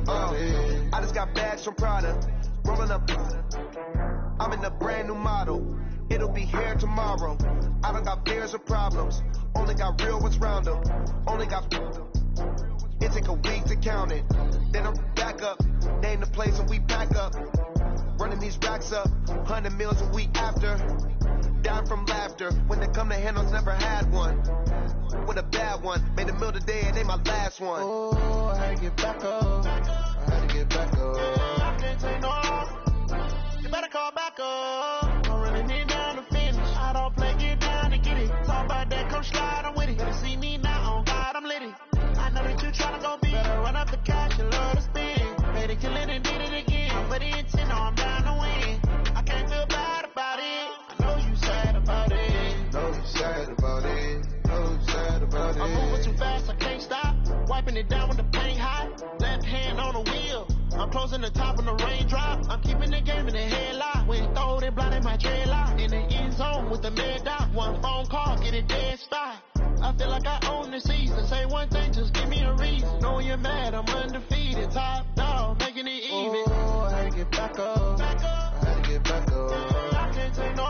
I just got bags from Prada, rolling up. I'm in a brand new model. It'll be here tomorrow. I don't got fears or problems. Only got real ones round them. Only got. It take a week to count it. Then I'm back up. Name the place and we pack up. Running these racks up. 100 meals a week after. Dying from laughter. When they come to handles, never had one. With a bad one. Made a meal today and ain't my last one. Oh, I had to get back up. I had to get back up. I can't take no. You better call back up. I'm running it down to finish. I don't play, get down to get it. Talk about that, come slide, I'm with it. Better see me now, on God, I'm litty. I know that you tryna go big. Better run up the cash, you love to spend. Made it, kill it, and did it again. But the intent, no, I'm down to win. I can't feel bad about it. I know you sad about it. Know you sad about it. Know you sad about it. I'm moving too fast, I can't stop. Wiping it down with the paint hot. Left hand on the wheel. I'm closing the top on the raindrop. I'm keeping the game in the headlock. When throw it, blinding my dreadlock. In the end zone with the mad dot. One phone call, get a dead spot. I feel like I own the season. Say one thing, just give me a reason. Knowing you're mad, I'm undefeated. Top dog, making it even. Oh, I had to get back up. I had to get back up. I can't take no.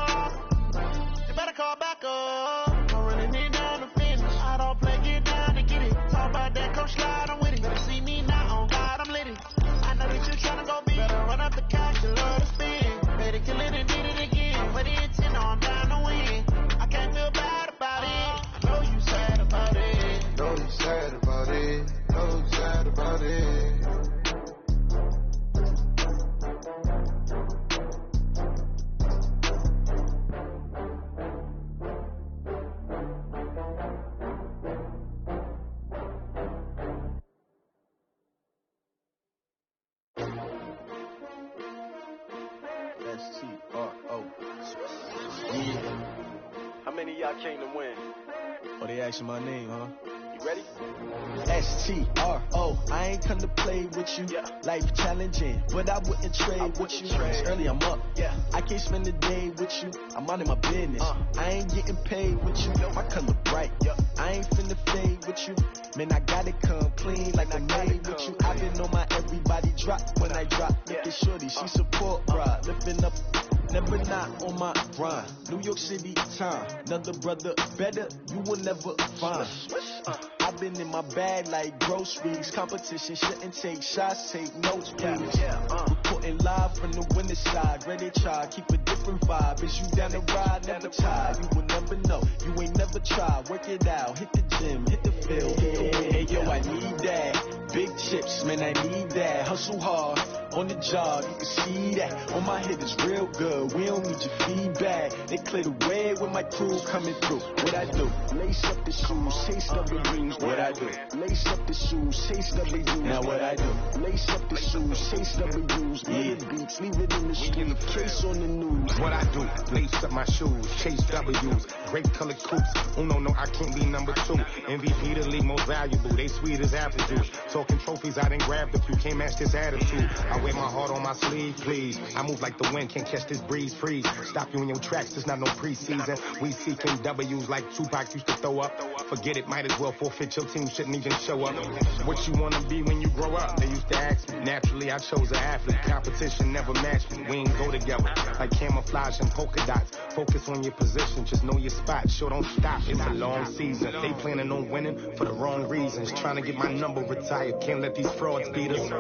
You better call back up. I'm running it down to finish. I don't play, get down to get it. Talk about that, come slide, I'm with it. Better see me now, on God, I'm litty. I know that you tryna go big. Better run up the cash, you love to spin. Better kill it and did it again. But the intent, no, I'm down to win. I can't feel bad about it. I know you sad about it. Know you sad about it. Know you sad about it. S-T-R-O. Yeah. How many of y'all came to win? Oh, they asking my name, huh? You ready? S-T-R-O. I ain't come to play with you. Yeah. Life challenging, but I wouldn't trade with you. It's early, I'm up. Yeah. I can't spend the day with you. I'm minding my business. I ain't getting paid with you. My color bright. I ain't finna fade with you. Man, I gotta come clean like I made with you. I've been on my everybody drop when I drop. Look at shorty, she support, bruh. Lifting up. Never not on my grind. New York City time. Another brother better, you will never find. I've been in my bag like groceries. Competition shouldn't take shots, take notes, please. Reporting live from the winter side. Ready to try, keep a different vibe. Is you down the ride, never tired. You will never know, you ain't never tried. Work it out, hit the gym, hit the field. Hey, yo, I need that. Big chips, man, I need that. Hustle hard, on the job, you can see that. On my head is real good, we don't need your feedback. They clear the way with my crew coming through. What I do? Lace up the shoes, taste of the dreams. What I do? Lace up the shoes, taste of the dreams. Now what I do? Lace up the shoes, taste of the dreams. Yeah. Beats, leave it in the street, case on the news. What I do? Lace up my shoes, chase W's. Great colored coops. Oh no, I can't be number 2. MVP the league most valuable. They sweet as apple juice. Talking trophies, I didn't grab the few. Can't match this attitude. I wear my heart on my sleeve, please. I move like the wind, can't catch this breeze, freeze. Stop you in your tracks, there's not no preseason. We seeking W's like Tupac used to throw up. Forget it, might as well forfeit. Your team shouldn't even show up. What you wanna be when you grow up? They used to ask me. Naturally, I chose an athlete. Competition never matched me. We ain't go together like camouflage and polka dots. Focus on your position, just know your spot. Sure, don't stop. It's a long season. They planning on winning for the wrong reasons. Trying to get my number retired. Can't let these frauds beat us.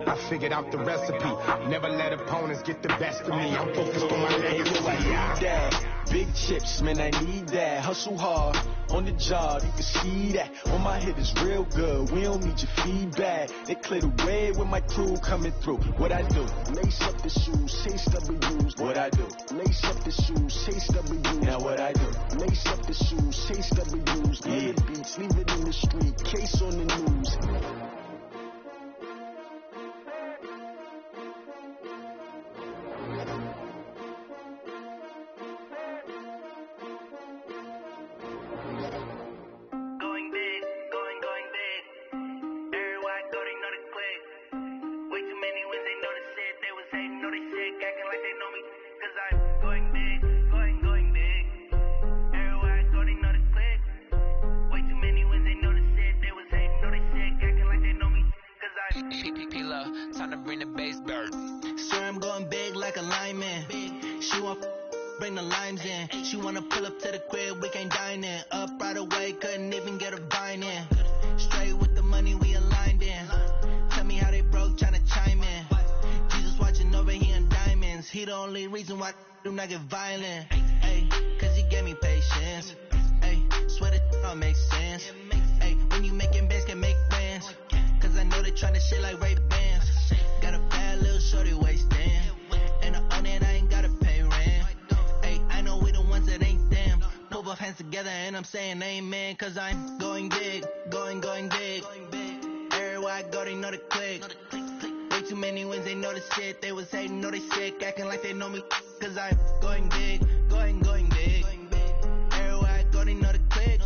I figured out the recipe. Never let opponents get the best of me. I'm focused on my legacy. Big chips, man, I need that. Hustle hard, on the job, you can see that. On my head is real good, we don't need your feedback. They clear the way with my crew coming through. What I do? Lace up the shoes, chase W's. What I do? Lace up the shoes, chase W's. Now what I do? Lace up the shoes, chase W's. Yeah. Beats, leave it in the street, case on the news. Way too many when they know the shit, they was hating, know they shit, acting like they love, time to bring the bass bird. Swear I'm going big like a lineman. She want bring the limes in. She wanna pull up to the crib, we can't dine in. Up right away, couldn't even get a vine in. Straight with the money we aligned in. Tell me how they broke, tryna chime in. Jesus watching over, he on diamonds. He the only reason why I do not get violent. Ay, cause he gave me patience. Ay, swear that all makes sense. Ay, when you making bands, can make friends. Cause I know they tryna shit like Ray Bans. Got a bad little shorty wasting. And I own it, I ain't gotta pay rent. Ay, I know we the ones that ain't them. Pull both hands together and I'm saying amen. Cause I'm going big, going big. Everywhere I go, they know the click. Way too many wins, they know the shit. They was hating, know they sick, acting like they know me. Cause I'm going big, going big. Everywhere I go, they know the click.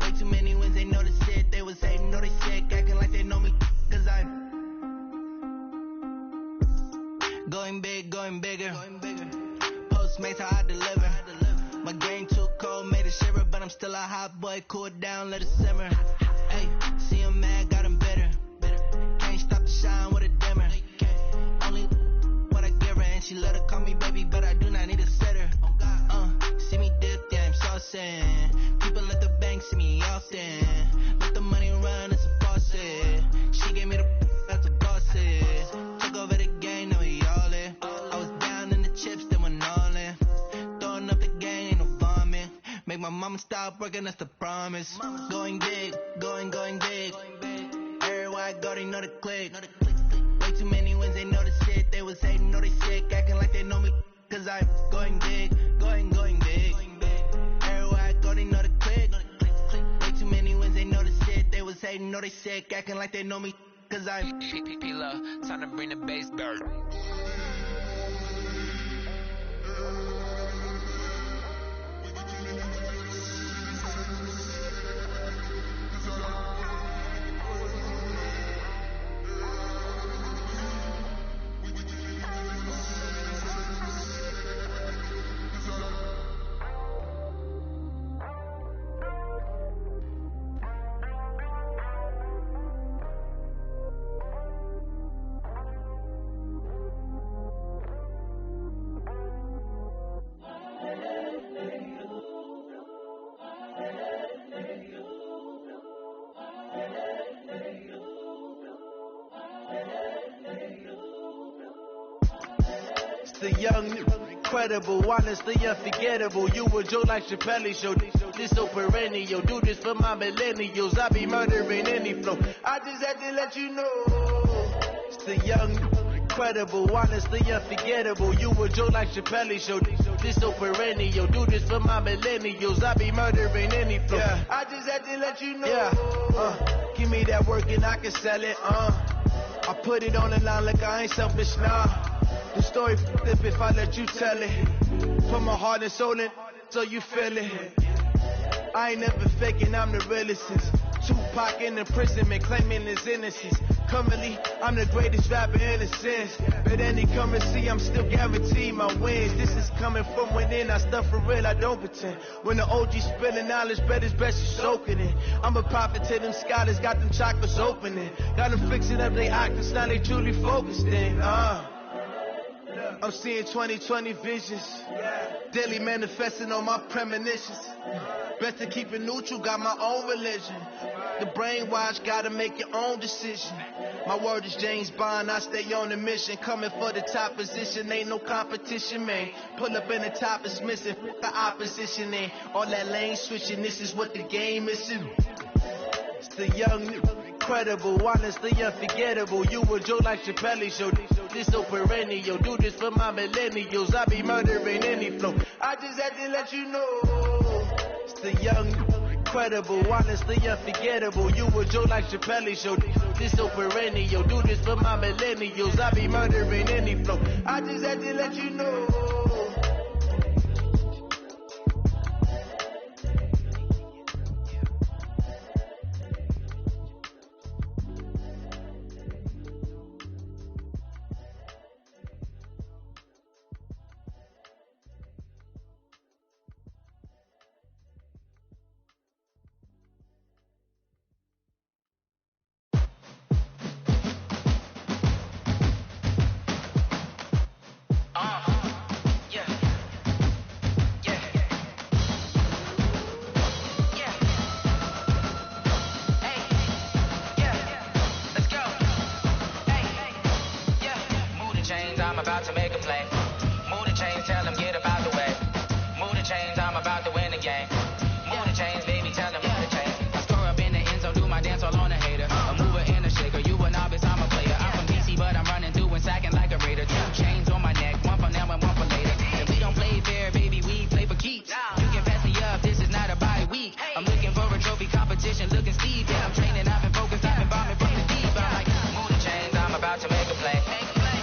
Way too many wins, they know the shit. They was hating, know they sick, acting like they know me. Cause I'm going big, going bigger. Postmates, how I deliver. My game too cold, made it shiver. But I'm still a hot boy, cool it down, let it simmer. Hey, see him mad, got him bitter. Can't stop the shine with a dimmer. Only what I give her, and she let her call me baby, but I do not need a sitter. See me dip, yeah, I'm saucing. People at the bank see me often. Let the money run, it's a faucet. She gave me the that's a bosses. Took over the game, now we all in. I was down in the chips, then went all in. Throwing up the game, ain't no vomit. Make my mama stop working, that's the promise. Going big, going big. Everywhere I go, they know the click. Way too many wins, they know the shit. They was hating, know they sick, acting like they know me. Cause I'm going big, going big. Everywhere I go, they know the click. Way too many wins, they know the shit. They was hating, know they sick, acting like they know me. Cause I'm Love, time to bring the bass bird. the young, incredible, honestly unforgettable. You were Joe like Chappelle show. This so perennial. Do this for my millennials. I be murdering any flow. I just had to let you know. It's the young, incredible, honestly unforgettable. You were Joe like Chappelle show. This so perennial. Do this for my millennials. I be murdering any flow. Yeah. I just had to let you know. Yeah. Give me that work and I can sell it. I put it on the line like I ain't selfish, nah. The story flip if I let you tell it. Put my heart and soul in so you feel it. I ain't never faking, I'm the realest since Tupac in imprisonment, claiming his innocence. Currently, I'm the greatest rapper in a sense. But any come and see, I'm still guaranteed my wins. This is coming from within, I stuff for real, I don't pretend. When the OG spilling knowledge, bet it's best you soaking it. I'm a prophet to them scholars, got them chakras opening. Got them fixing up their octaves, now they truly focused in. I'm seeing 2020 visions, daily manifesting on my premonitions. Best to keep it neutral, got my own religion. The brainwash, gotta make your own decision. My word is James Bond, I stay on the mission. Coming for the top position, ain't no competition, man. Pull up in the top is missing, the opposition ain't. All that lane switching, this is what the game is. It's the young, incredible, honestly unforgettable. You were Joe like Chappelle show. This so perennial. Do this for my millennials. I be murdering any flow. I just had to let you know. It's the young, incredible, honestly unforgettable. You were Joe like Chappelle show. This so perennial. Do this for my millennials. I be murdering any flow. I just had to let you know. I'm about to make a play. Move the chains, tell them get about the way. Move the chains, I'm about to win the game. Move the chains, baby, tell them move the chains. I score up in the end zone, do my dance all on a hater. A mover and a shaker, you a novice, I'm a player. I'm from DC, but I'm running through and sacking like a raider. 2 chains on my neck, one for now and one for later. If we don't play fair, baby, we play for keeps. You can pass me up, this is not a bye week. I'm looking for a trophy competition, looking Steve. Yeah, I'm training, I've been focused, I've been bombing from the deep. I'm like, move the chains, I'm about to make a play.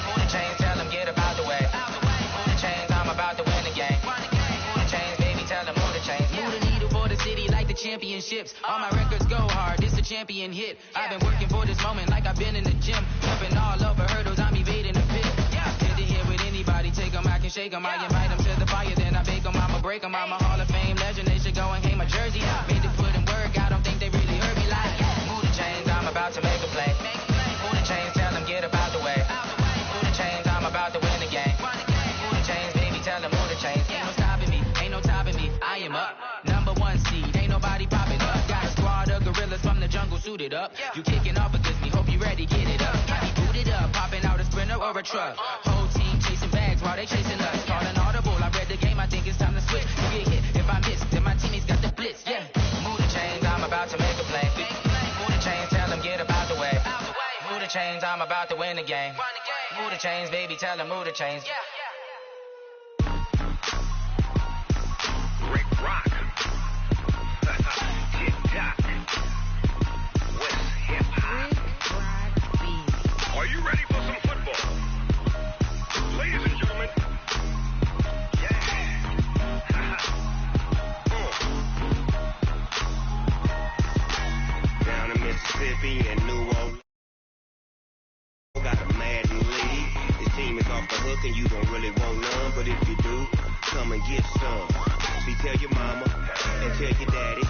Move the chains, tell them get about the way. Move the chains, I'm about to win the game. Move the chains, baby, tell them move the chains. Move the needle for the city like the championships. All my records go hard, this a champion hit. I've been working for this moment like I've been in the gym. Jumping all over hurdles, I'm evading the pit. Head to head with anybody, take them, I can shake them. I invite them to the fire, then I bake them, I'ma break them. I'm a Hall of Fame legend, they should go and hang my jersey. Made to put in work, I don't think they really heard me like. Move the chains, I'm about to make a play. Move the chains, tell them get about the way. Move the chains, I'm about to win the game. Move the chains, baby, tell them move the chains. Ain't no stopping me, ain't no topping me, I am up. Number 1 seed, ain't nobody popping up. Got a squad of gorillas from the jungle suited up. You kicking off against me, hope you ready, get it up. I be booted up, popping out a sprinter or a truck. Whole team chasing bags while they chasing us. Calling audible, I read the game, I think it's time to switch. You get hit, if I miss, then my teammates got the blitz, yeah. Move the chains, I'm about to make a play. Move the chains, tell them get about the way. Move the chains, I'm about to win the game. Move the chains, baby, tell them move the chains. Rick Rock. Tick-tock. West hip-hop. Are you ready for some football? Ladies and gentlemen. Yeah. Down in Mississippi and New Orleans. Got a Madden league. This team is off the hook and you don't really want none. But if you do, come and get some. See, tell your mama and tell your daddy.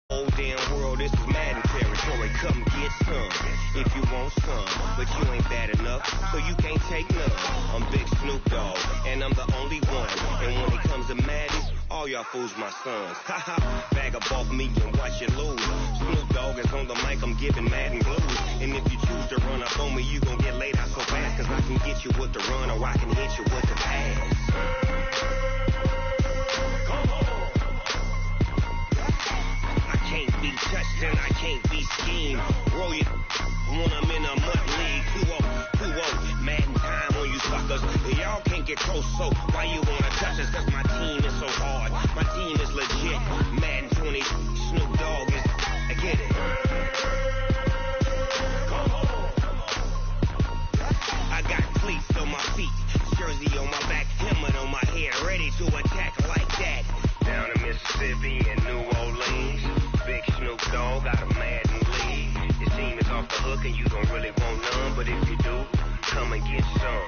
Whole damn world, this is Madden territory. Come get some if you want some, but you ain't bad enough, so you can't take none. I'm Big Snoop Dogg, and I'm the only one. And when it comes to Madden, all y'all fools my sons. Haha, bag up off me and watch you lose. Snoop Dogg is on the mic, I'm giving Madden blues. And if you choose to run up on me, you gon' get laid out so fast, cause I can get you with the run or I can hit you with the pass. Can't be touched and I can't be schemed. Roll you when I'm in a mud league. 2-0, Madden time on you suckers. Y'all can't get close, so why you wanna touch us? Cause my team is so hard. My team is legit. Madden 20, Snoop Dogg is, I get it. I got cleats on my feet, jersey on my back, helmet on my head, ready to attack like that. Down in Mississippi and New Orleans. Big Snoop Dogg got a Madden league. Your team is off the hook and you don't really want none. But if you do, come and get some.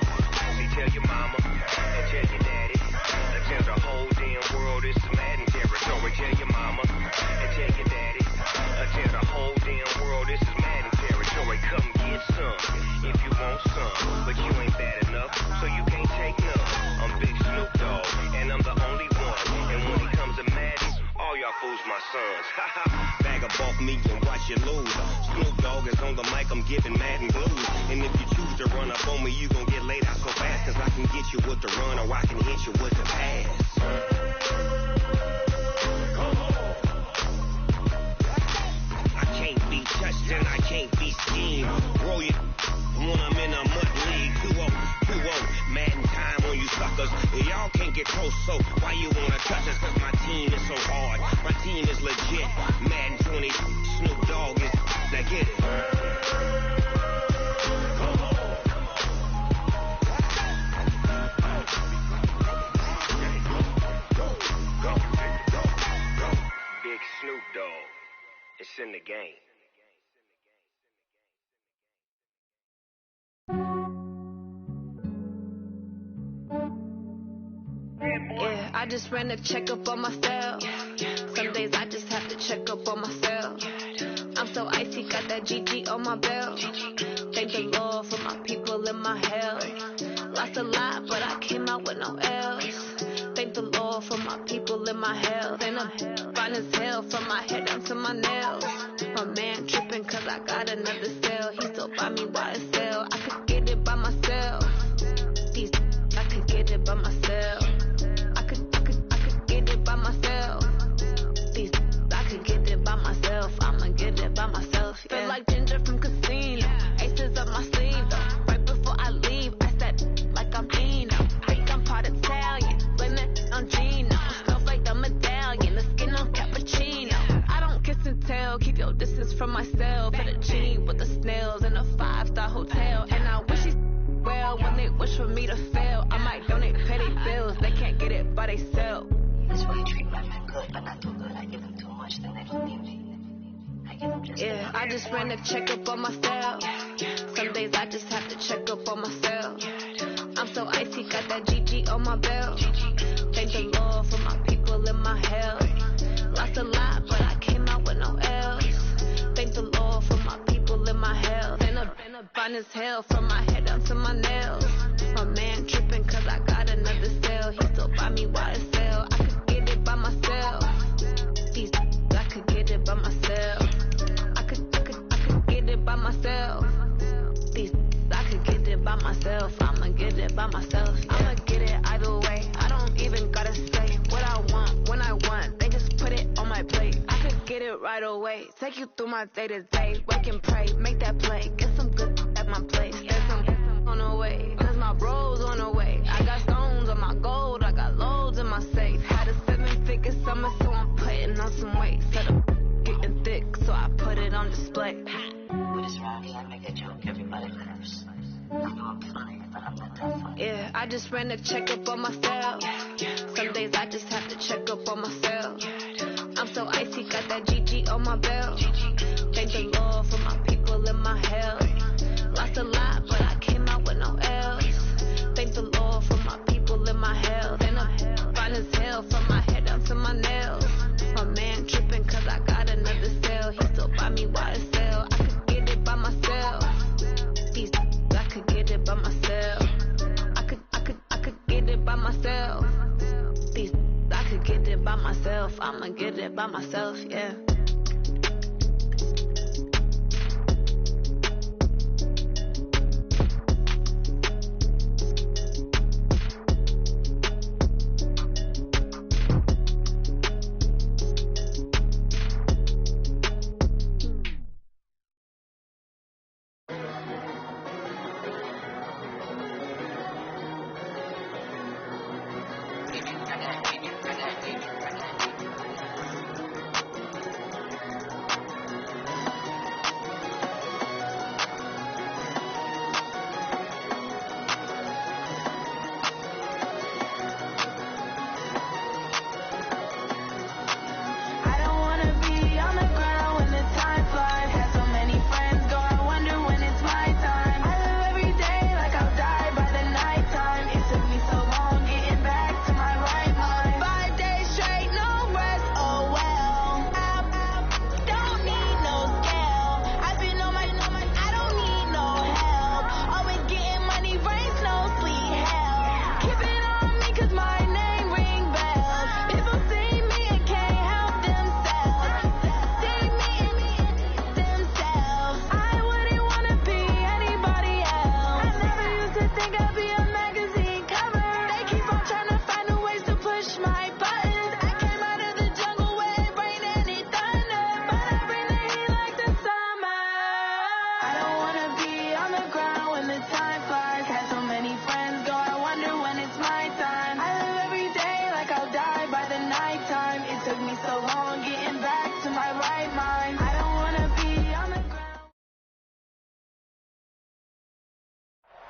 See, tell your mama and tell your daddy. And tell the whole damn world this is Madden territory. Tell your mama and tell your daddy. And tell the whole damn world this is Madden territory. Come get some if you want some. But you ain't bad enough, so you can't take none. I'm Big Snoop Dogg, and I'm the only one. And when it comes to Madden, all y'all fools my sons. Bag up off me and watch you lose. Snoop Dogg is on the mic, I'm giving Madden blues. And if you choose to run up on me, you gon' get laid out so fast, cause I can get you with the run or I can hit you with the pass. I can't be touched and I can't be schemed. Roll you when I'm in a mud league. 2-0, Madden time on you suckers. Y'all can't get close, so why you wanna touch us? Cause my team is so hard. My team is legit. Madden 20, Snoop Dogg is, now get it. Big Snoop Dogg, it's in the game. Yeah, I just ran a checkup on myself. Some days I just have to check up on myself. I'm so icy, got that GG on my belt. Thank the Lord for my people and my health. Lost a lot, but I came out with no else. Thank the Lord Lord for my people in my hell. Ain't a fine as hell from my head down to my nails. My man tripping cause I got another cell. He still buy me YSL. I could get it by myself. These I could get it by myself. I could get it by myself. These I could get it by myself. I'ma get it by myself. Yeah. Feel like Ginger from Casino. Aces up my sleeve though. Right before I leave, I said like I'm Dino. Think I'm part Italian. Blame it on Gino. Smells like the medallion. The skin on cappuccino. I don't kiss and tell. Keep your distance from myself. Put a gene with the snails in a 5-star hotel. And I wish he's well when they wish for me to fail. I might donate petty bills. They can't get it by themselves. This way you treat my men good, but not too good. I give them too much, then they don't need me. I give them just yeah, I just ran a checkup on myself. Some days I just have to check up on myself. I'm so icy, got that GG on my belt. Thank the Lord for my people in my hell. Lost a lot, but I came out with no L's. Thank the Lord for my people in my hell. Been a fine as hell from my head down to my nails. My man tripping cause I got another cell. He still buy me YSL. I could get it by myself. These I could get it by myself. I could get it by myself. These I could get it by myself. I'ma get it by myself. Yeah. I'ma get it either way. I don't even gotta say what I want when I want. They just put it on my plate. I could get it right away. Take you through my day to day. Wake and pray, make that play. Get some good at my place. There's some on the way. Cause my bros on the way. I got stones on my gold. I got loads in my safe. Had a 7-figure summer, so I'm putting on some weight. Set up getting thick, so I put it on display. With this round, I make a joke, everybody laughs. I know I'm funny, but I'm not that funny. Yeah, I just ran a checkup on myself. Some days I just have to check up on myself. I'm so icy, got that GG on my belt. Thank the Lord for my people in my hell. Lost a lot, but I came out with no L's. Thank the Lord for my people in my hell. Then I'm fine as hell from my head down to my nails. My man tripping cause I got another cell. He still buy me YSL. I could get it by myself. These I could get it by myself. I could get it by myself. These I could get it by myself. I'ma get it by myself, yeah.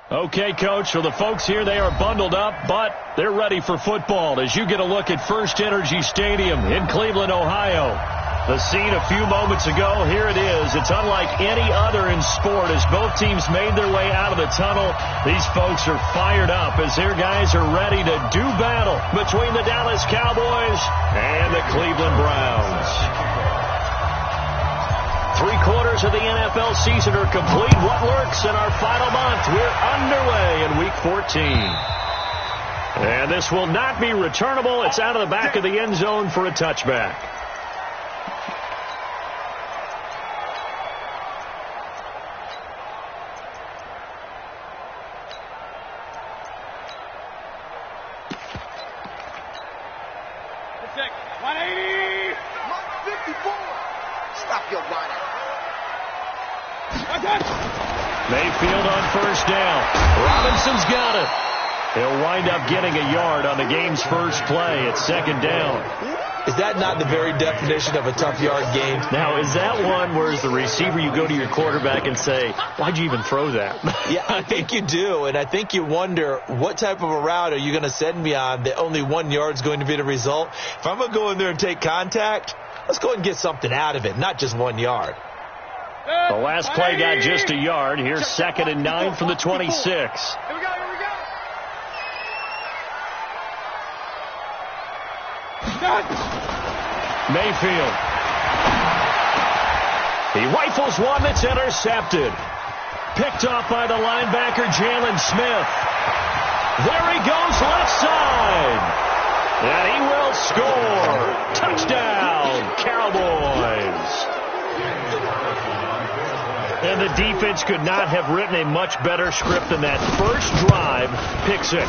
Okay, Coach, for the folks here, they are bundled up, but they're ready for football as you get a look at First Energy Stadium in Cleveland, Ohio. The scene a few moments ago, here it is. It's unlike any other in sport as both teams made their way out of the tunnel. These folks are fired up as their guys are ready to do battle between the Dallas Cowboys and the Cleveland Browns. 3/4 of the NFL season are complete. What works in our final month? We're underway in Week 14. And this will not be returnable. It's out of the back of the end zone for a touchback. Mayfield on first down. Robinson's got it. He'll wind up getting a yard on the game's first play. It's second down. Is that not the very definition of a tough yard gain? Now, is that one where as the receiver you go to your quarterback and say, why'd you even throw that? Yeah, I think you do. And I think you wonder, what type of a route are you going to send me on that only 1 yard's going to be the result? If I'm going to go in there and take contact, let's go ahead and get something out of it, not just 1 yard. The last play got just a yard. Here's 2nd and 9 from the 26. Here we go. Mayfield. He rifles one that's intercepted. Picked off by the linebacker, Jalen Smith. There he goes left side. And he will score. Touchdown, Cowboys. And the defense could not have written a much better script than that first drive, pick 6.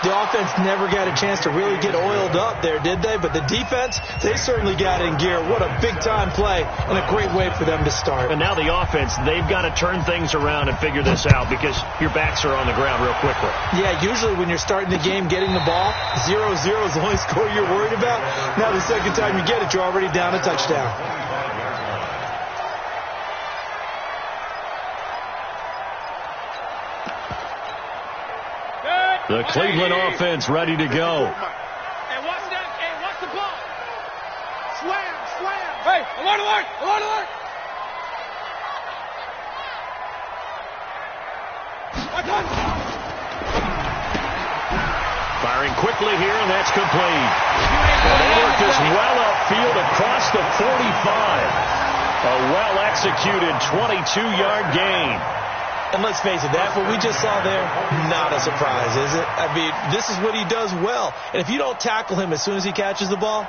The offense never got a chance to really get oiled up there, did they? But the defense, they certainly got in gear. What a big-time play and a great way for them to start. And now the offense, they've got to turn things around and figure this out because your backs are on the ground real quickly. Yeah, usually when you're starting the game getting the ball, 0-0 is the only score you're worried about. Now the second time you get it, you're already down a touchdown. The Cleveland offense ready to go. Hey, watch that. Hey, watch the ball. Slam. Hey, alert. Firing quickly here, and that's complete. And they work this well upfield across the 45. A well-executed 22-yard gain. And let's face it, that what we just saw there, not a surprise, is it? I mean, this is what he does well. And if you don't tackle him as soon as he catches the ball,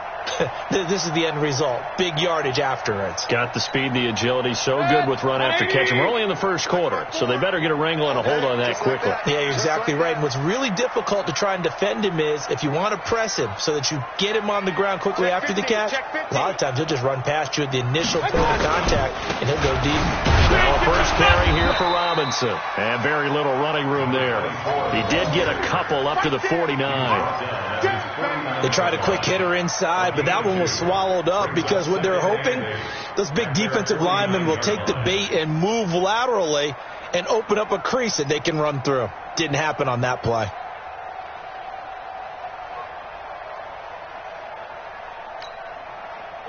this is the end result. Big yardage afterwards. Got the speed, the agility, so good with run after catch. And we're only in the first quarter, so they better get a wrangle and a hold on that quickly. Yeah, you're exactly right. And what's really difficult to try and defend him is if you want to press him so that you get him on the ground quickly after the catch, a lot of times he'll just run past you at the initial point of contact, and he'll go deep. Now a first carry here for Robinson. And very little running room there. He did get a couple up to the 49. They tried a quick hitter inside, but that one was swallowed up because what they're hoping, those big defensive linemen will take the bait and move laterally and open up a crease that they can run through. Didn't happen on that play.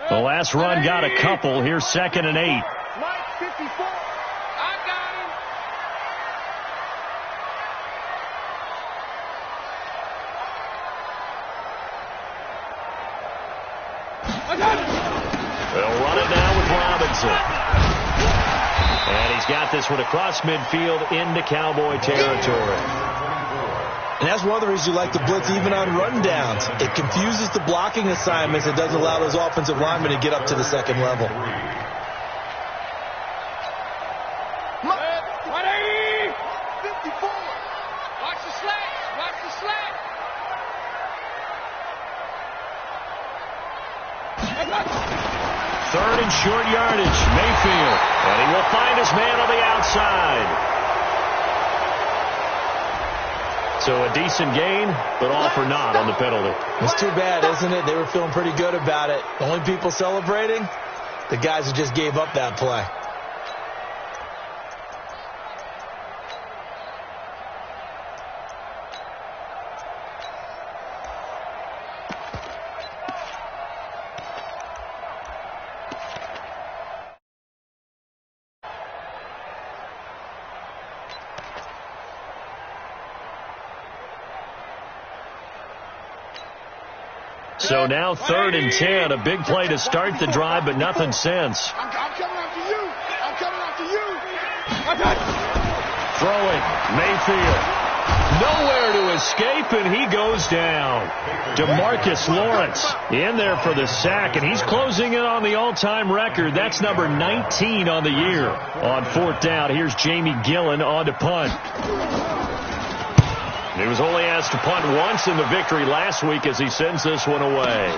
The last run got a couple. Here's 2nd and 8. Mike 54. They'll run it now with Robinson. And he's got this one across midfield into Cowboy territory. And that's one of the reasons you like to blitz even on rundowns. It confuses the blocking assignments. It doesn't allow those offensive linemen to get up to the second level. 180! 54! Watch the slash! Third and short yardage, Mayfield. And he will find his man on the outside. So a decent gain, but all for naught on the penalty. It's too bad, isn't it? They were feeling pretty good about it. The only people celebrating, the guys who just gave up that play. So now 3rd and 10, a big play to start the drive, but nothing since. I'm coming after you. Throwing, Mayfield. Nowhere to escape, and he goes down. DeMarcus Lawrence in there for the sack, and he's closing in on the all-time record. That's number 19 on the year. On fourth down, here's Jamie Gillen on to punt. He was only asked to punt once in the victory last week as he sends this one away.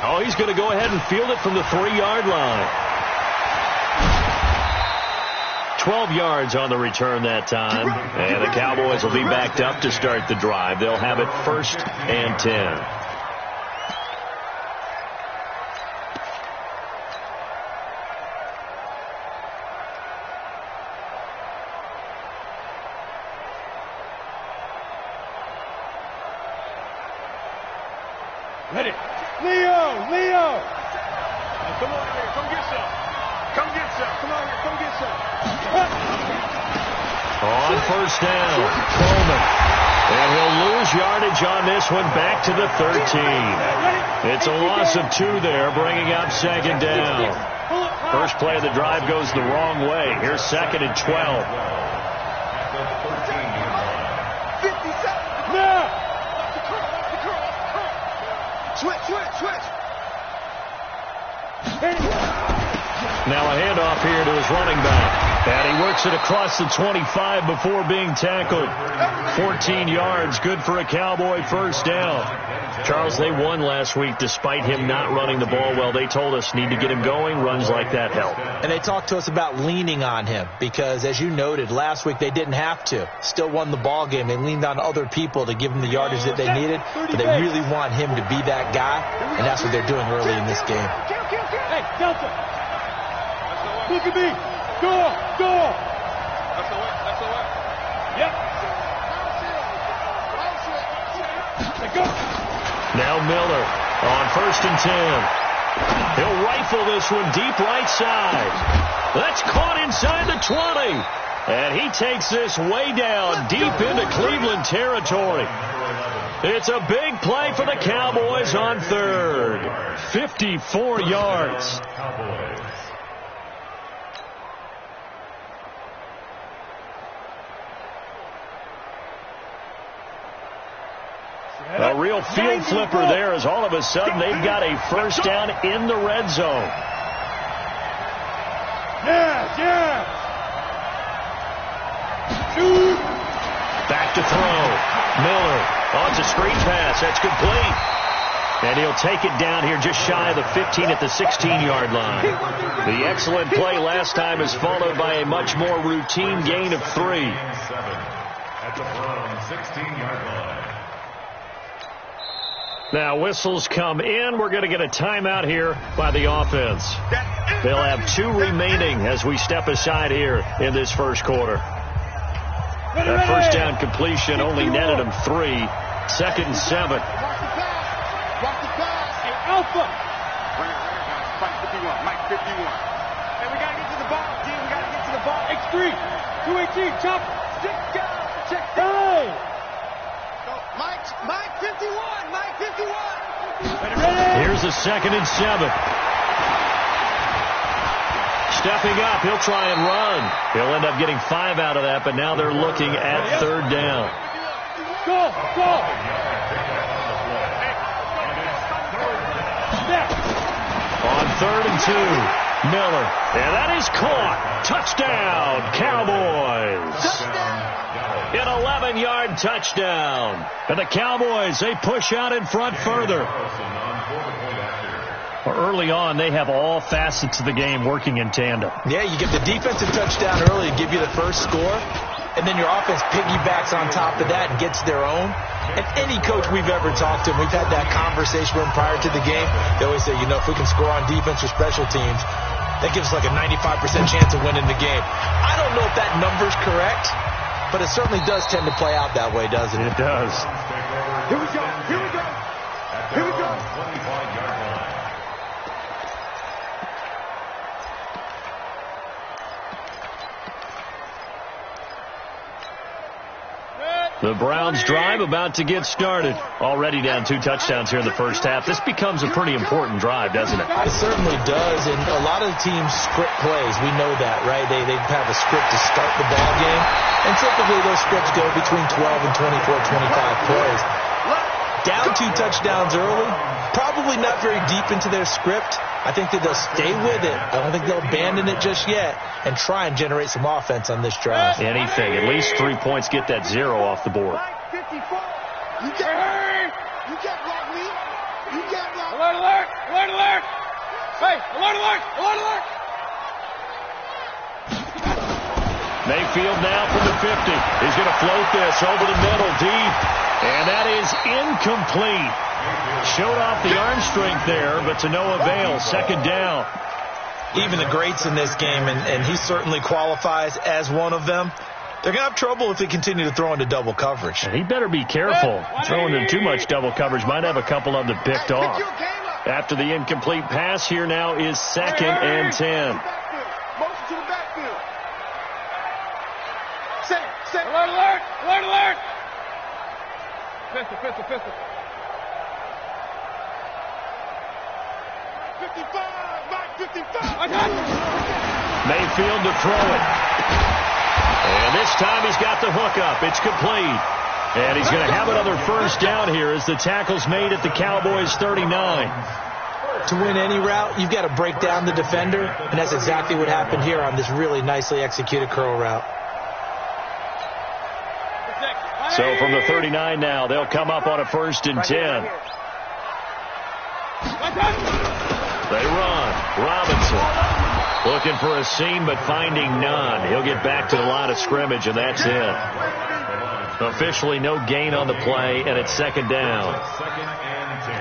Oh, he's going to go ahead and field it from the 3-yard line. 12 yards on the return that time. And the Cowboys will be backed up to start the drive. They'll have it 1st and 10. Ready. Leo! Come on here, come get some. Come get some. Come on here, come get some. On first down, Coleman. And he'll lose yardage on this one back to the 13. It's a loss of 2 there, bringing up 2nd down. First play of the drive goes the wrong way. Here's 2nd and 12. 57. No! Switch. Now a handoff here to his running back. And he works it across the 25 before being tackled. 14 yards, good for a Cowboy first down. Charles, they won last week despite him not running the ball well. They told us need to get him going. Runs like that help. And they talked to us about leaning on him because, as you noted, last week they didn't have to. Still won the ball game. They leaned on other people to give them the yardage that they needed, but they really want him to be that guy, and that's what they're doing early in this game. Hey, Delta. Look at me. Door. That's the way. Yep. Go. Now Miller on 1st and 10. He'll rifle this one deep right side. That's caught inside the 20. And he takes this way down deep into Cleveland territory. It's a big play for the Cowboys on 3rd. 54 yards. A real field flipper there as all of a sudden they've got a first down in the red zone. Yeah. Back to throw. Miller. Oh, it's a screen pass. That's complete. And he'll take it down here just shy of the 15 at the 16-yard line. The excellent play last time is followed by a much more routine gain of 3. At the 16-yard line. Now whistles come in. We're going to get a timeout here by the offense. They'll have 2 remaining as we step aside here in this first quarter. That first down completion only netted them 3. 2nd and 7. Alpha. Mike 51. Hey, we got to get to the ball, dude. We got to get to the ball. X3. 218. Chop. Check down. Mike 51. Mike 51. Ready. Here's a 2nd and 7. Stepping up, he'll try and run. He'll end up getting 5 out of that, but now they're looking at 3rd down. Go. On 3rd and 2, Miller. And that is caught. Touchdown, Cowboys. An 11-yard touchdown. And the Cowboys, they push out in front further. Early on, they have all facets of the game working in tandem. Yeah, you get the defensive touchdown early to give you the first score, and then your offense piggybacks on top of that and gets their own. And any coach we've ever talked to, we've had that conversation with them prior to the game. They always say, if we can score on defense or special teams, that gives us like a 95% chance of winning the game. I don't know if that number's correct, but it certainly does tend to play out that way, doesn't it? It does. Here we go. 25-yard line. The Browns drive about to get started. Already down 2 touchdowns here in the first half. This becomes a pretty important drive, doesn't it? It certainly does, and a lot of the teams script plays. We know that, right? They have a script to start the ball game, and typically those scripts go between 12 and 24, 25 plays. Down 2 touchdowns early, probably not very deep into their script. I think that they'll stay with it. I don't think they'll abandon it just yet and try and generate some offense on this drive. Anything. At least 3 points, get that 0 off the board. You can't block me. You can't block me. Alert, alert, alert, alert. Hey, alert, alert, alert, alert. Mayfield now from the 50. He's going to float this over the middle deep. And that is incomplete. Showed off the arm strength there, but to no avail. Second down. Even the greats in this game, and he certainly qualifies as one of them, they're going to have trouble if they continue to throw into double coverage. And he better be careful. Throwing into too much double coverage might have a couple of them picked off. After the incomplete pass, here now is 2nd and 10. Motion to the backfield. Set. Alert, alert, alert, alert. Pistol. 55, Mike, 55. Mayfield to throw it. And this time he's got the hook up. It's complete. And he's going to have another first down here as the tackle's made at the Cowboys' 39. To win any route, you've got to break down the defender, and that's exactly what happened here on this really nicely executed curl route. So from the 39 now, they'll come up on a 1st and 10. They run. Robinson looking for a seam but finding none. He'll get back to the line of scrimmage, and that's it. Officially no gain on the play, and it's 2nd down. 2nd and 10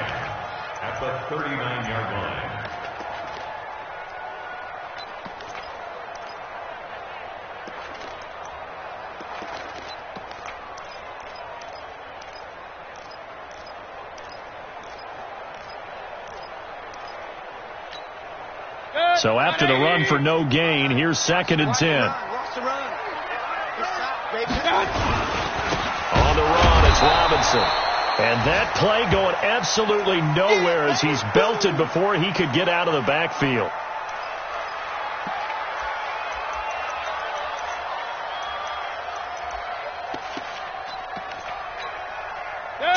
at the 39-yard line. So after the run for no gain, here's 2nd and 10. On the run, it's Robinson. And that play going absolutely nowhere as he's belted before he could get out of the backfield.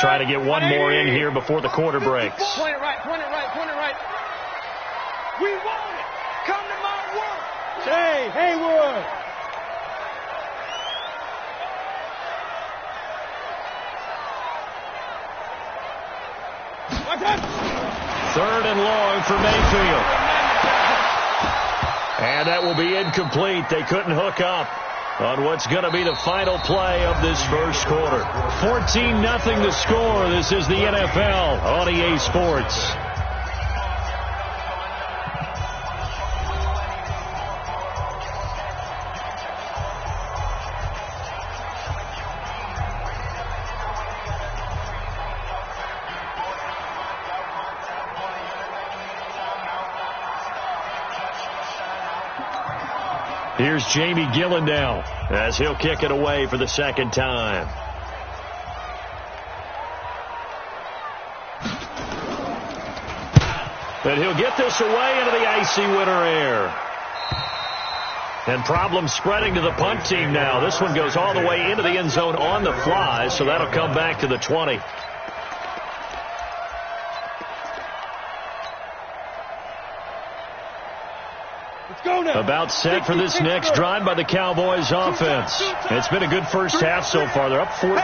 Trying to get one more in here before the quarter breaks. Point it right. We want it. Come to my work. Hey, Haywood. Third and long for Mayfield. And that will be incomplete. They couldn't hook up on what's going to be the final play of this first quarter. 14-0 the score. This is the NFL on EA Sports. Here's Jamie Gillen now as he'll kick it away for the 2nd time. And he'll get this away into the icy winter air. And problems spreading to the punt team now. This one goes all the way into the end zone on the fly, so that'll come back to the 20. About set for this next drive by the Cowboys offense. It's been a good first half so far. They're up 14-0.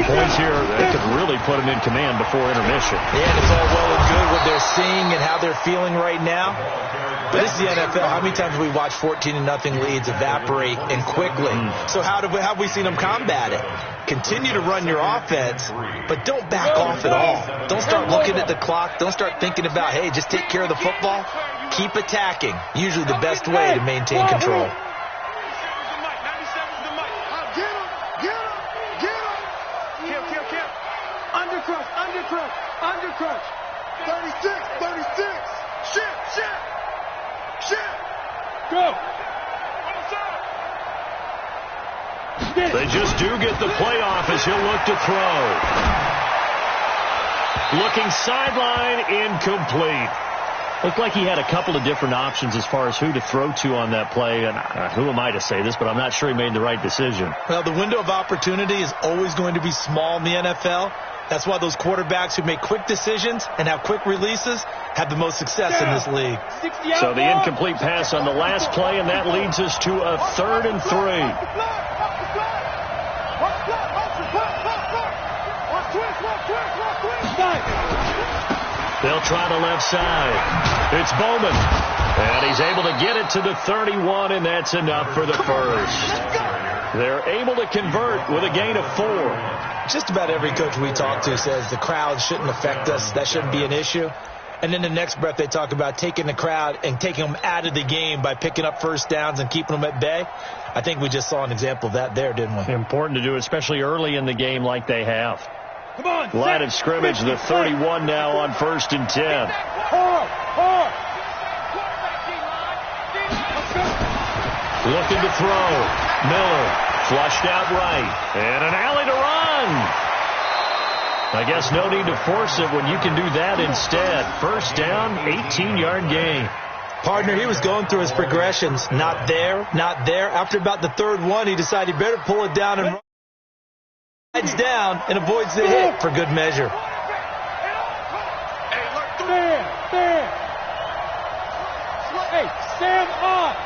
Points here, they could really put them in command before intermission. Yeah, and it's all well and good what they're seeing and how they're feeling right now. But this is the NFL. How many times have we watched 14-0 leads evaporate and quickly? So how have we seen them combat it? Continue to run your offense, but don't back off at all. Don't start looking at the clock. Don't start thinking about, hey, just take care of the football. Keep attacking. Usually the best way to maintain control. Undercrush. 36. Shit. Go. They just do get the playoff as he'll look to throw. Looking sideline, incomplete. Looked like he had a couple of different options as far as who to throw to on that play. And who am I to say this, but I'm not sure he made the right decision. Well, the window of opportunity is always going to be small in the NFL. That's why those quarterbacks who make quick decisions and have quick releases have the most success in this league. So the incomplete pass on the last play, and that leads us to a 3rd and 3. They'll try the left side. It's Bowman. And he's able to get it to the 31, and that's enough for the first. They're able to convert with a gain of 4. Just about every coach we talk to says the crowd shouldn't affect us. That shouldn't be an issue. And then the next breath they talk about taking the crowd and taking them out of the game by picking up first downs and keeping them at bay. I think we just saw an example of that there, didn't we? Important to do, especially early in the game like they have. Line of scrimmage, the 31 now on 1st and 10. Looking to throw. Miller flushed out right. And an alley to run. I guess no need to force it when you can do that instead. First down, 18-yard gain. Partner, he was going through his progressions. Not there, not there. After about the 3rd one, he decided he better pull it down and run. Heads down and avoids the hit for good measure. Hey, stand up.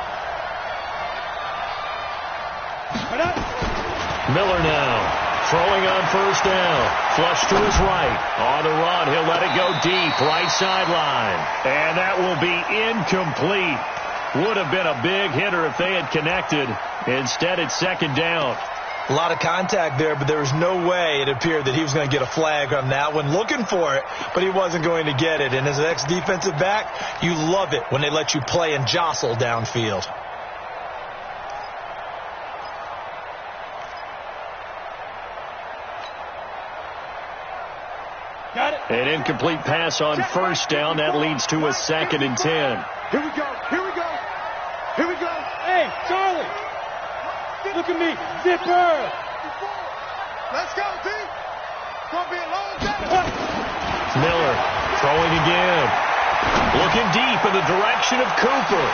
Miller now throwing on 1st down. Flush to his right. On the run, he'll let it go deep. Right sideline. And that will be incomplete. Would have been a big hitter if they had connected. Instead, it's 2nd down. A lot of contact there, but there was no way it appeared that he was going to get a flag on that one. Looking for it, but he wasn't going to get it. And as an ex-defensive back, you love it when they let you play and jostle downfield. Got it. An incomplete pass on 1st down. That leads to a 2nd and 10. Here we go. Here we go. Here we go. Hey, Charlie. Look at me. Zipper. Let's go, D. It's going to be a long day. Miller throwing again. Looking deep in the direction of Cooper.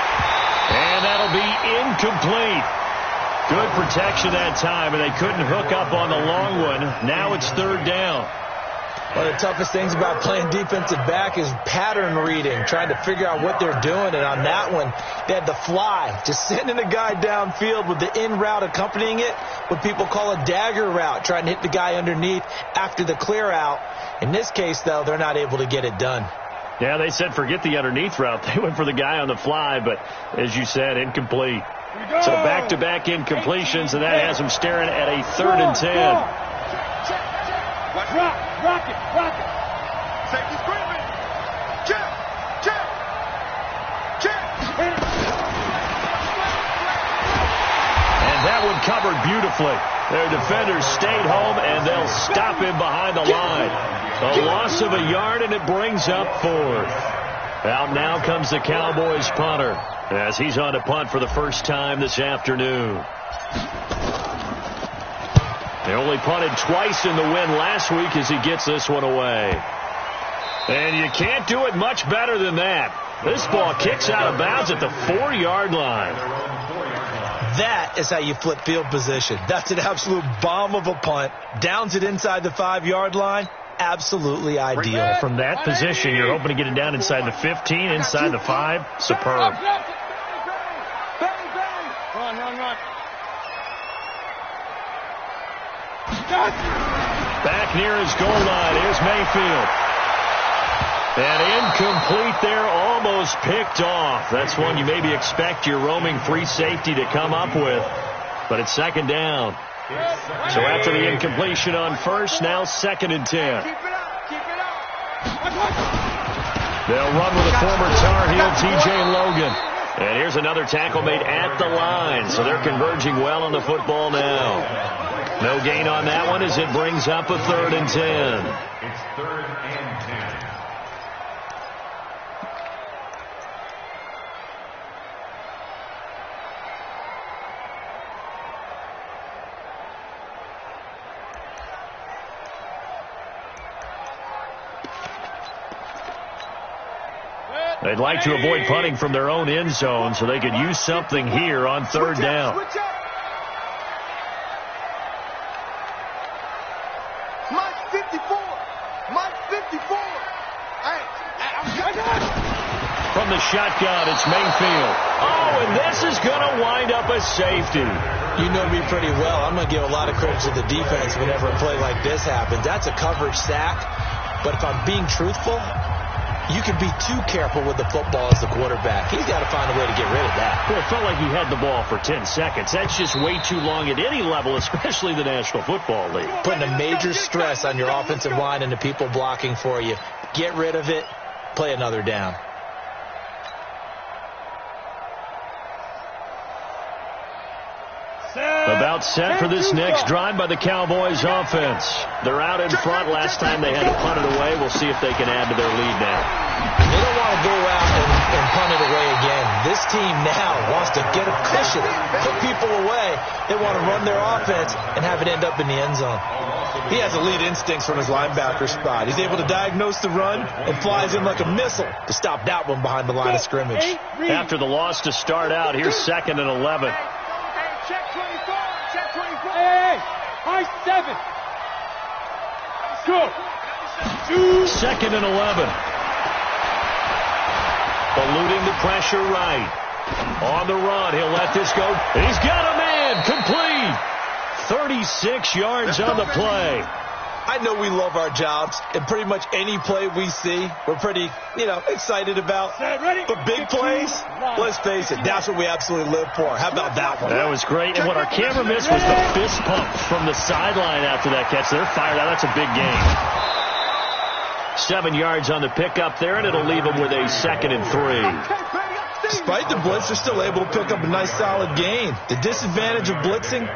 And that'll be incomplete. Good protection that time, and they couldn't hook up on the long one. Now it's 3rd down. One of the toughest things about playing defensive back is pattern reading, trying to figure out what they're doing. And on that one, they had the fly, just sending a guy downfield with the in route accompanying it, what people call a dagger route, trying to hit the guy underneath after the clear out. In this case, though, they're not able to get it done. Yeah, they said forget the underneath route. They went for the guy on the fly, but as you said, incomplete. So back-to-back incompletions, and that has them staring at a 3rd and 10. Rock it. Safety screaming. Check. And that one covered beautifully. Their defenders stayed home, and they'll stop him behind the line. A loss of a yard, and it brings up 4th. Out now comes the Cowboys punter, as he's on to punt for the first time this afternoon. They only punted twice in the win last week as he gets this one away. And you can't do it much better than that. This ball kicks out of bounds at the 4-yard line. That is how you flip field position. That's an absolute bomb of a punt. Downs it inside the 5-yard line. Absolutely ideal. From that position, you're hoping to get it down inside the 15, inside the 5. Superb. Run. Back near his goal line. Here's Mayfield. And incomplete there, almost picked off. That's one you maybe expect your roaming free safety to come up with. But it's 2nd down. So after the incompletion on 1st, now 2nd and 10. They'll run with a former Tar Heel, T.J. Logan. And here's another tackle made at the line. So they're converging well on the football now. No gain on that one as it brings up a 3rd and 10. It's 3rd and 10. They'd like to avoid punting from their own end zone so they could use something here on third down. Mike 54. Mike 54. From the shotgun, it's Mayfield. Oh, and this is going to wind up a safety. You know me pretty well. I'm going to give a lot of credit to the defense whenever a play like this happens. That's a coverage sack. But if I'm being truthful, you can be too careful with the football as the quarterback. He's got to find a way to get rid of that. Well, it felt like he had the ball for 10 seconds. That's just way too long at any level, especially the National Football League. Putting a major stress on your offensive line and the people blocking for you. Get rid of it. Play another down. About set for this next drive by the Cowboys offense. They're out in front. Last time they had to punt it away. We'll see if they can add to their lead now. They don't want to go out and punt it away again. This team now wants to get a cushion, put people away. They want to run their offense and have it end up in the end zone. He has elite instincts from his linebacker spot. He's able to diagnose the run and flies in like a missile to stop that one behind the line of scrimmage. After the loss to start out, here's 2nd and 11. Check 24. Check 24. Hey, high 7. Let's go. 2nd and 11. Eluding the pressure right. On the run, he'll let this go. He's got a man. Complete. 36 yards on the play. I know we love our jobs, and pretty much any play we see, we're pretty, excited about. But big plays, let's face it, that's what we absolutely live for. How about that one? That was great. And what our camera missed was the fist pump from the sideline after that catch. They're fired out. That's a big gain. 7 yards on the pickup there, and it'll leave them with a 2nd and 3. Despite the blitz, they're still able to pick up a nice solid gain. The disadvantage of blitzing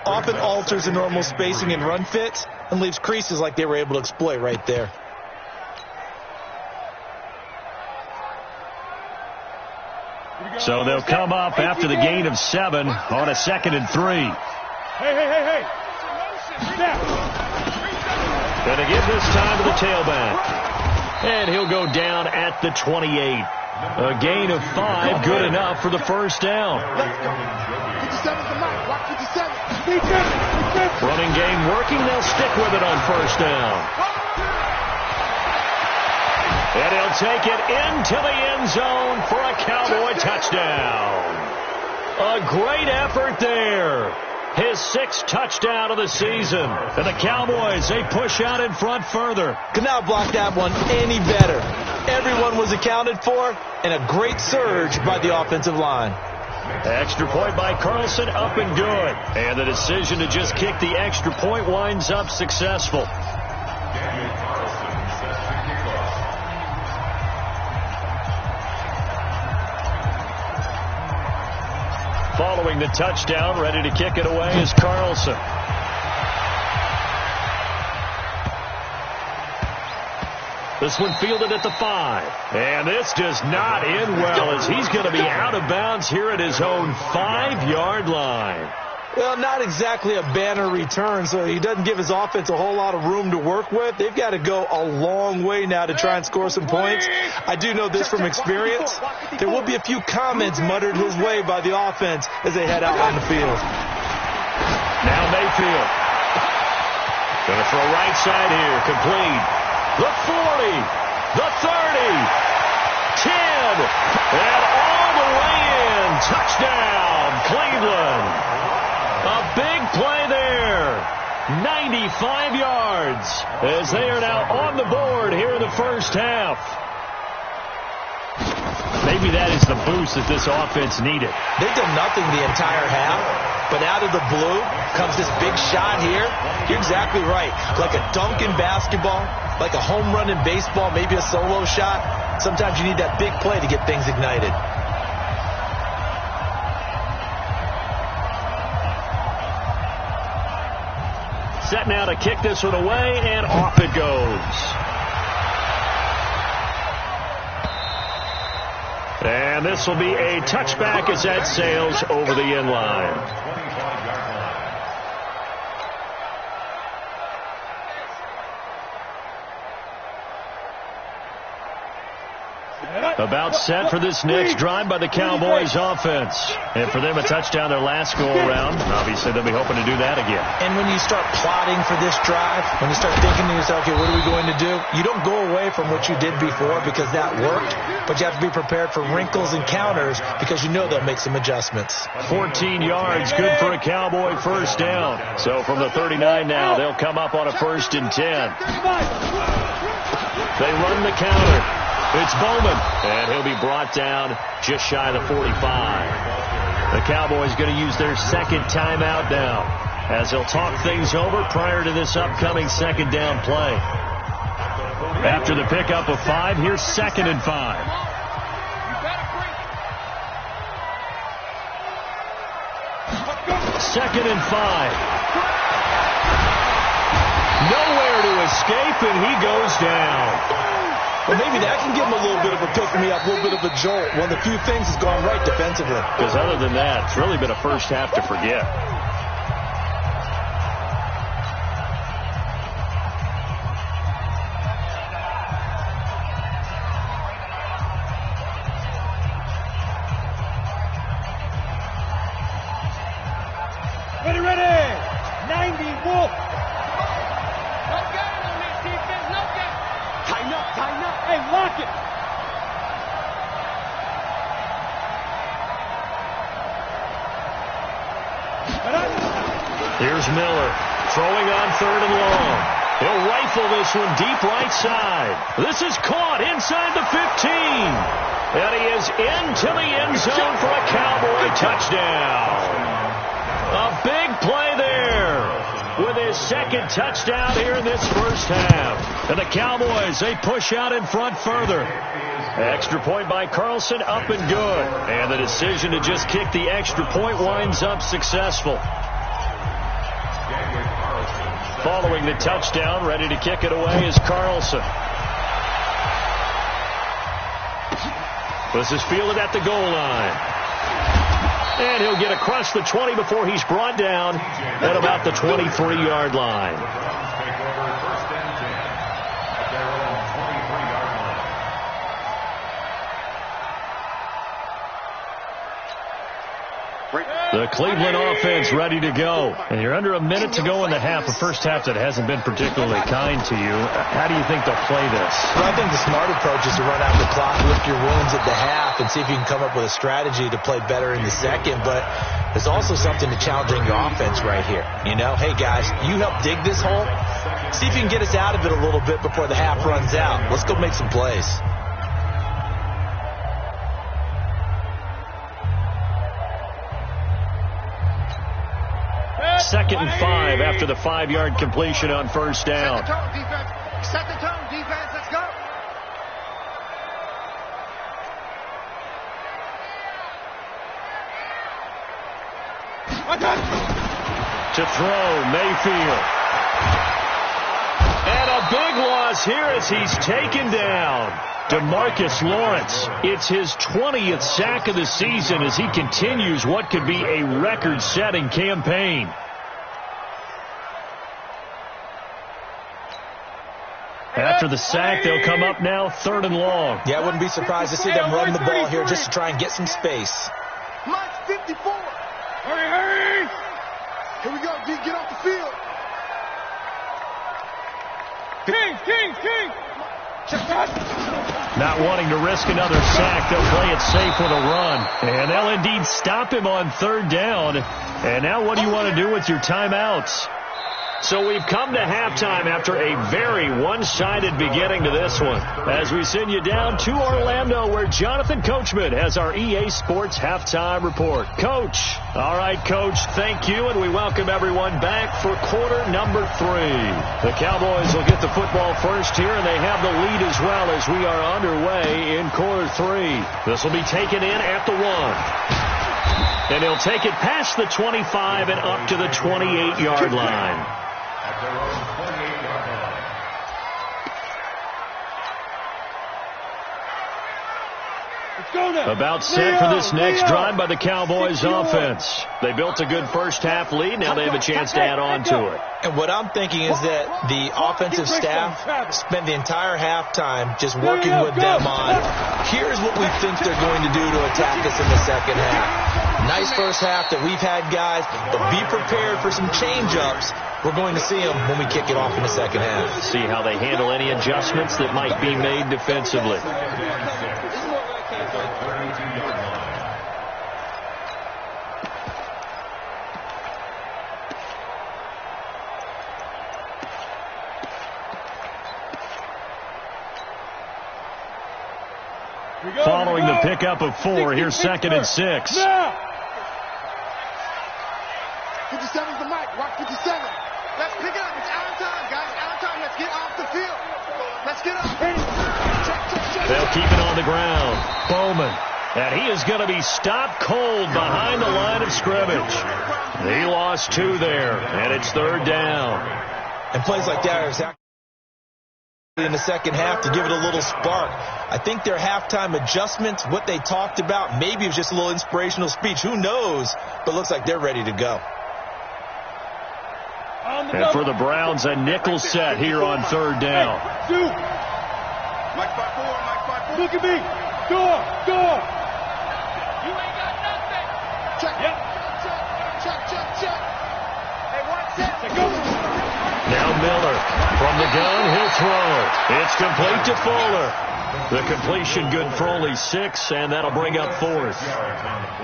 often alters the normal spacing and run fits and leaves creases like they were able to exploit right there. So they'll come up after the gain of 7 on a 2nd and 3. Hey. Gonna give this time to the tailback. And he'll go down at the 28. A gain of 5, good enough for the first down. Let's go. 57's the mark. Watch 57. Running game working. They'll stick with it on first down. And he'll take it into the end zone for a Cowboy touchdown. A great effort there. His 6th touchdown of the season. And the Cowboys, they push out in front further. Could not block that one any better. Everyone was accounted for, and a great surge by the offensive line. Extra point by Carlson, up and good. And the decision to just kick the extra point winds up successful. Following the touchdown, ready to kick it away is Carlson. This one fielded at the 5. And this does not end well as he's going to be out of bounds here at his own 5-yard line. Well, not exactly a banner return, so he doesn't give his offense a whole lot of room to work with. They've got to go a long way now to try and score some points. I do know this from experience. There will be a few comments muttered his way by the offense as they head out on the field. Now Mayfield. Going to throw right side here. Complete. The 40. The 30. 10. And all the way in. Touchdown, Cleveland. A big play there. 95 yards as they are now on the board here in the first half. Maybe that is the boost that this offense needed. They've done nothing the entire half, but out of the blue comes this big shot here. You're exactly right. Like a dunk in basketball, like a home run in baseball, maybe a solo shot. Sometimes you need that big play to get things ignited. Set now to kick this one away, and off it goes. And this will be a touchback as that sails over the end line. About set for this next drive by the Cowboys offense. And for them, a touchdown their last go-around. Obviously, they'll be hoping to do that again. And when you start plotting for this drive, when you start thinking to yourself, okay, what are we going to do? You don't go away from what you did before because that worked, but you have to be prepared for wrinkles and counters because you know they'll make some adjustments. 14 yards, good for a Cowboy first down. So from the 39 now, they'll come up on a 1st and 10. They run the counter. It's Bowman, and he'll be brought down just shy of the 45. The Cowboys going to use their second timeout now as they'll talk things over prior to this upcoming second down play. After the pickup of 5, here's 2nd and 5. Second and 5. Nowhere to escape, and he goes down. Well, maybe that can give him a little bit of a pick-me-up, a little bit of a jolt. One of the few things has gone right defensively. Because other than that, it's really been a first half to forget. Ready! 90 Wolf! Tighten up! Hey, lock it! Here's Miller, throwing on 3rd and long. He'll rifle this one deep right side. This is caught inside the 15. And he is into the end zone for a Cowboy touchdown. A big play there with his second touchdown here in this first half. And the Cowboys, they push out in front further. Extra point by Carlson, up and good. And the decision to just kick the extra point winds up successful. Following the touchdown, ready to kick it away is Carlson. This is fielded at the goal line. And he'll get across the 20 before he's brought down at about the 23-yard line. The Cleveland offense ready to go. And you're under a minute to go in the half, a first half that hasn't been particularly kind to you. How do you think they'll play this? Well, I think the smart approach is to run out the clock, lift your wounds at the half, and see if you can come up with a strategy to play better in the second. But there's also something to challenging your offense right here. You know, hey, guys, you help dig this hole. See if you can get us out of it a little bit before the half runs out. Let's go make some plays. Second and 5 after the 5-yard completion on first down. Set the tone, defense. Set the tone, defense. Let's go. To throw, Mayfield. And a big loss here as he's taken down. DeMarcus Lawrence, it's his 20th sack of the season as he continues what could be a record-setting campaign. After the sack, they'll come up now 3rd and long. Yeah, I wouldn't be surprised to see them run the ball here just to try and get some space. Mike's 54. Hurry! Here we go, D. Get off the field. King! Not wanting to risk another sack, they'll play it safe with a run. And they'll indeed stop him on 3rd down. And now what do you want to do with your timeouts? So we've come to halftime after a very one-sided beginning to this one. As we send you down to Orlando where Jonathan Coachman has our EA Sports Halftime Report. Coach. All right, Coach, thank you, and we welcome everyone back for quarter number 3. The Cowboys will get the football first here, and they have the lead as well as we are underway in quarter 3. This will be taken in at the 1. And he'll take it past the 25 and up to the 28-yard line. At their own 28-yard line. Let's About set for this next drive by the Cowboys offense. They built a good first half lead. Now they have a chance to add on to it. And what I'm thinking is that the offensive staff spent the entire halftime just working with them on, here's what we think they're going to do to attack us in the second half. Nice first half that we've had, guys, but be prepared for some change-ups. We're going to see them when we kick it off in the second half. See how they handle any adjustments that might be made defensively. Following the pickup of 4, here's 2nd and 6. 57's the mic. Watch 57. Let's pick it up. It's our time, guys. Our time. Let's get off the field. Let's get up. Check. They'll keep it on the ground. Bowman. And he is going to be stopped cold behind the line of scrimmage. He lost 2 there, and it's 3rd down. And plays like that are exactly in the second half to give it a little spark. I think their halftime adjustments, what they talked about, maybe it was just a little inspirational speech. Who knows? But it looks like they're ready to go. And for the Browns, a nickel set here on 3rd down. Mike 5-4. Look at me. Door. You ain't got nothing. Check. Yep. Check. Hey, one set. Go. Now Miller from the gun, he'll throw. It's complete to Fuller. The completion good for only 6, and that'll bring up 4th.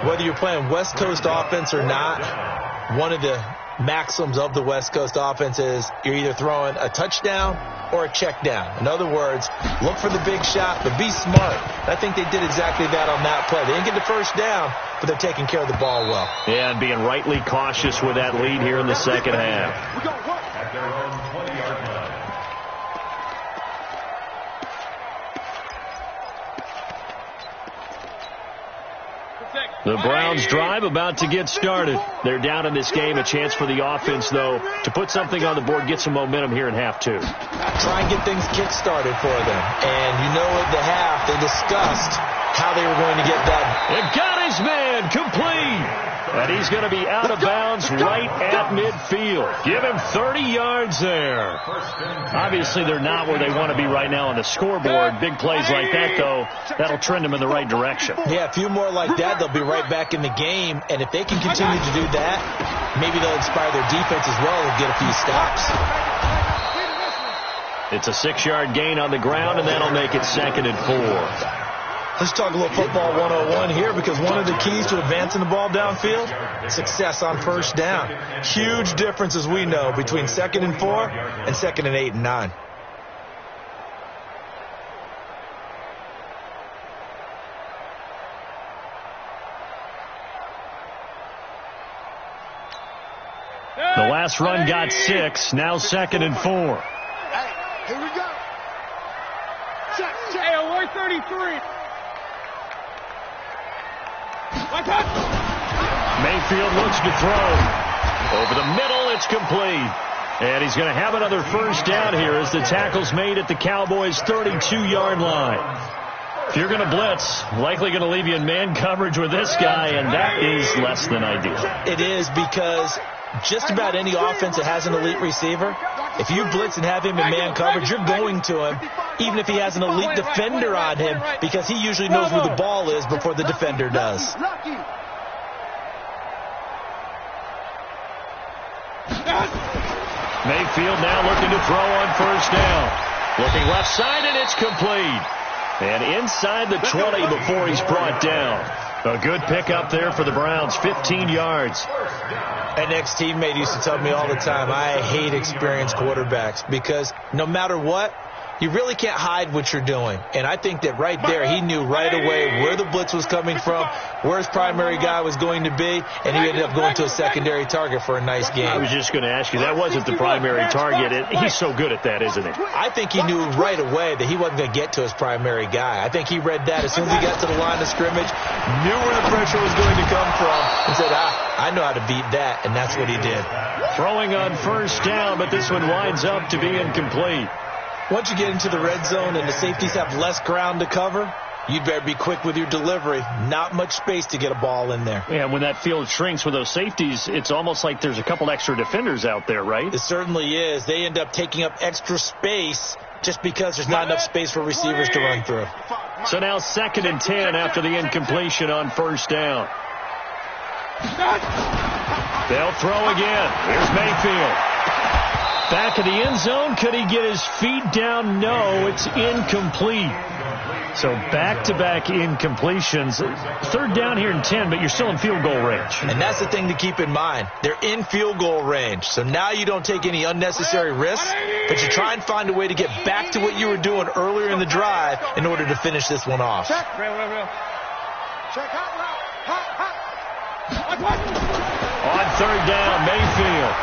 Whether you're playing West Coast offense or not, one of the maxims of the West Coast offense is you're either throwing a touchdown or a check down. In other words, look for the big shot, but be smart. I think they did exactly that on that play. They didn't get the first down, but they're taking care of the ball well. Yeah, and being rightly cautious with that lead here in the second half. At their own 20-yard line. The Browns drive about to get started. They're down in this game. A chance for the offense, though, to put something on the board, get some momentum here in half 2. Try and get things kick-started for them. And you know at the half, they discussed how they were going to get that. And got his man complete. And he's going to be out of bounds right at midfield. Give him 30 yards there. Obviously, they're not where they want to be right now on the scoreboard. Big plays like that, though, that'll trend them in the right direction. Yeah, a few more like that, they'll be right back in the game. And if they can continue to do that, maybe they'll inspire their defense as well and get a few stops. It's a 6-yard gain on the ground, and that'll make it 2nd and 4. Let's talk a little football 101 here, because one of the keys to advancing the ball downfield, success on first down. Huge difference, as we know, between 2nd and 4 and 2nd and 8 and 9. The last run got 6, now 2nd and 4. Hey, here we go. Check. Hey, 133. Mayfield looks to throw. Over the middle, it's complete. And he's going to have another first down here as the tackle's made at the Cowboys' 32-yard line. If you're going to blitz, likely going to leave you in man coverage with this guy, and that is less than ideal. It is, because just about any offense that has an elite receiver, if you blitz and have him in man coverage, you're going to him, even if he has an elite defender on him, because he usually knows where the ball is before the defender does. Mayfield now looking to throw on first down. Looking left side, and it's complete. And inside the 20 before he's brought down. A good pickup there for the Browns, 15 yards. An ex-teammate used to tell me all the time, I hate experienced quarterbacks, because no matter what, you really can't hide what you're doing. And I think that right there, he knew right away where the blitz was coming from, where his primary guy was going to be, and he ended up going to a secondary target for a nice game. I was just going to ask you, that wasn't the primary target. He's so good at that, isn't he? I think he knew right away that he wasn't going to get to his primary guy. I think he read that as soon as he got to the line of scrimmage, knew where the pressure was going to come from, and said, I know how to beat that, and that's what he did. Throwing on first down, but this one winds up to be incomplete. Once you get into the red zone and the safeties have less ground to cover, You'd better be quick with your delivery. Not much space to get a ball in there. Yeah, when that field shrinks with those safeties, it's almost like there's a couple extra defenders out there, right? It certainly is. They end up taking up extra space just because there's not enough space for receivers to run through. So now 2nd and 10 after the incompletion on 1st down. They'll throw again. Here's Mayfield. Back of the end zone. Could he get his feet down? No, it's incomplete. So back-to-back incompletions. 3rd down here and 10, but you're still in field goal range. And that's the thing to keep in mind. They're in field goal range. So now you don't take any unnecessary risks, but you try and find a way to get back to what you were doing earlier in the drive in order to finish this one off. Check. Check. On 3rd down, Mayfield.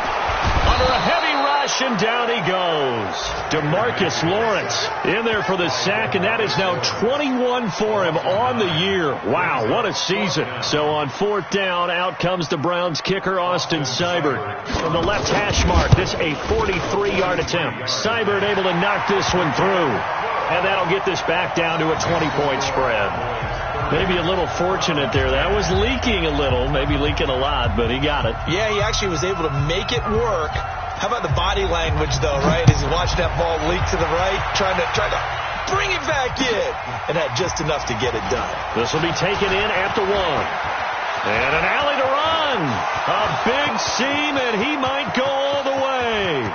Under a heavy rush, and down he goes. DeMarcus Lawrence in there for the sack, and that is now 21 for him on the year. Wow, what a season. So on 4th down, out comes the Browns kicker, Austin Seibert. From the left hash mark, this a 43-yard attempt. Seibert able to knock this one through, and that'll get this back down to a 20-point spread. Maybe a little fortunate there. That was leaking a little, maybe leaking a lot, but he got it. Yeah, he actually was able to make it work. How about the body language, though, right? As he watched that ball leak to the right, trying to bring it back in, and had just enough to get it done. This will be taken in after 1. And an alley to run. A big seam, and he might go all the way.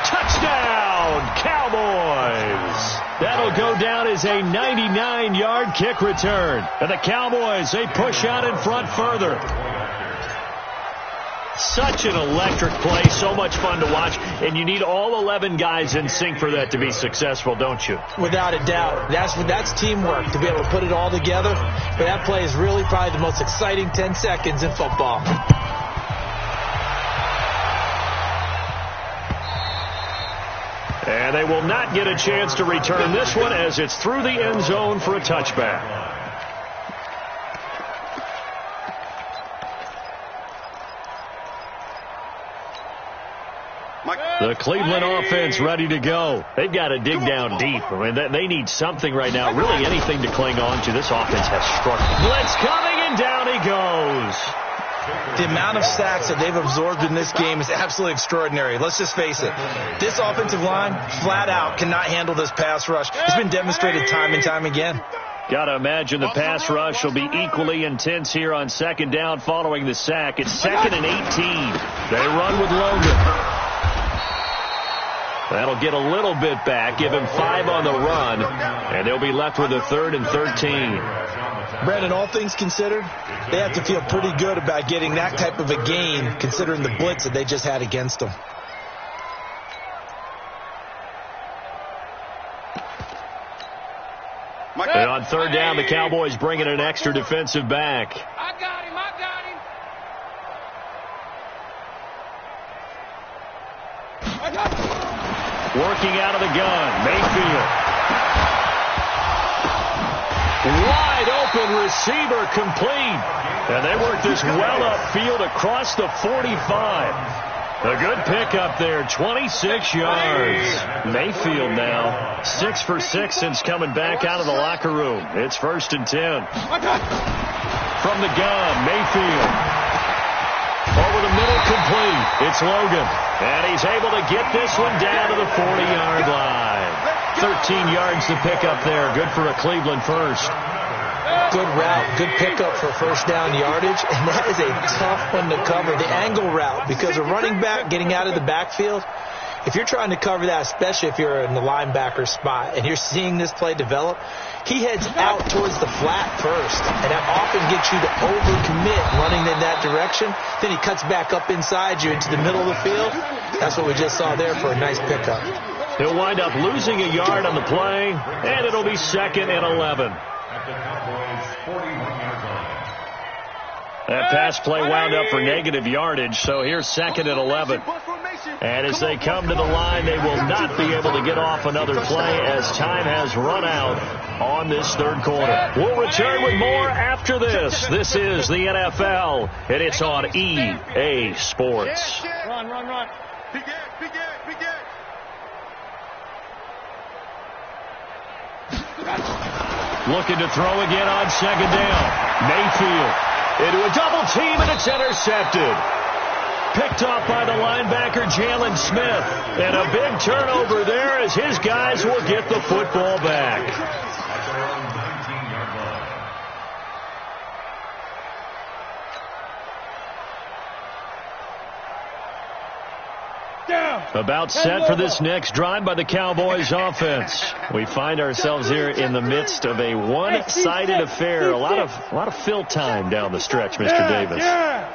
Touchdown, Cowboys. That'll go down as a 99-yard kick return. And the Cowboys, they push out in front further. Such an electric play, so much fun to watch, and you need all 11 guys in sync for that to be successful, don't you? Without a doubt. That's teamwork, to be able to put it all together. But that play is really probably the most exciting 10 seconds in football. And they will not get a chance to return this one as it's through the end zone for a touchback. The Cleveland offense ready to go. They've got to dig down deep. I mean, they need something right now, really anything to cling on to. This offense has struggled. Blitz coming, and down he goes. The amount of sacks that they've absorbed in this game is absolutely extraordinary. Let's just face it. This offensive line, flat out, cannot handle this pass rush. It's been demonstrated time and time again. Got to imagine the pass rush will be equally intense here on 2nd down following the sack. It's 2nd and 18. They run with Logan. That'll get a little bit back, give him 5 on the run, and they'll be left with a 3rd and 13. Brandon, all things considered, they have to feel pretty good about getting that type of a gain, considering the blitz that they just had against them. And on 3rd down, the Cowboys bringing an extra defensive back. I got him. Working out of the gun, Mayfield. Wide open receiver complete. And they work this well upfield across the 45. A good pickup there, 26 yards. Mayfield now 6 for 6 since coming back out of the locker room. It's 1st and 10. From the gun, Mayfield. Over the middle, complete. It's Logan. And he's able to get this one down to the 40-yard line. 13 yards to pick up there. Good for a Cleveland first. Good route, good pickup for 1st down yardage, and that is a tough one to cover, the angle route, because a running back getting out of the backfield, if you're trying to cover that, especially if you're in the linebacker spot, and you're seeing this play develop, he heads out towards the flat first, and that often gets you to overcommit running in that direction. Then he cuts back up inside you into the middle of the field. That's what we just saw there for a nice pickup. He'll wind up losing a yard on the play, and it'll be 2nd and 11. That pass play wound up for negative yardage, so here's 2nd and 11. And as they come to the line, they will not be able to get off another play as time has run out on this 3rd quarter. We'll return with more after this. This is the NFL, and it's on EA Sports. Run. Begin. Looking to throw again on second down. Mayfield into a double team, and it's intercepted. Picked off by the linebacker, Jalen Smith. And a big turnover there as his guys will get the football back. About set for this next drive by the Cowboys offense. We find ourselves here in the midst of a one-sided affair. A lot of fill time down the stretch, Mr. Davis.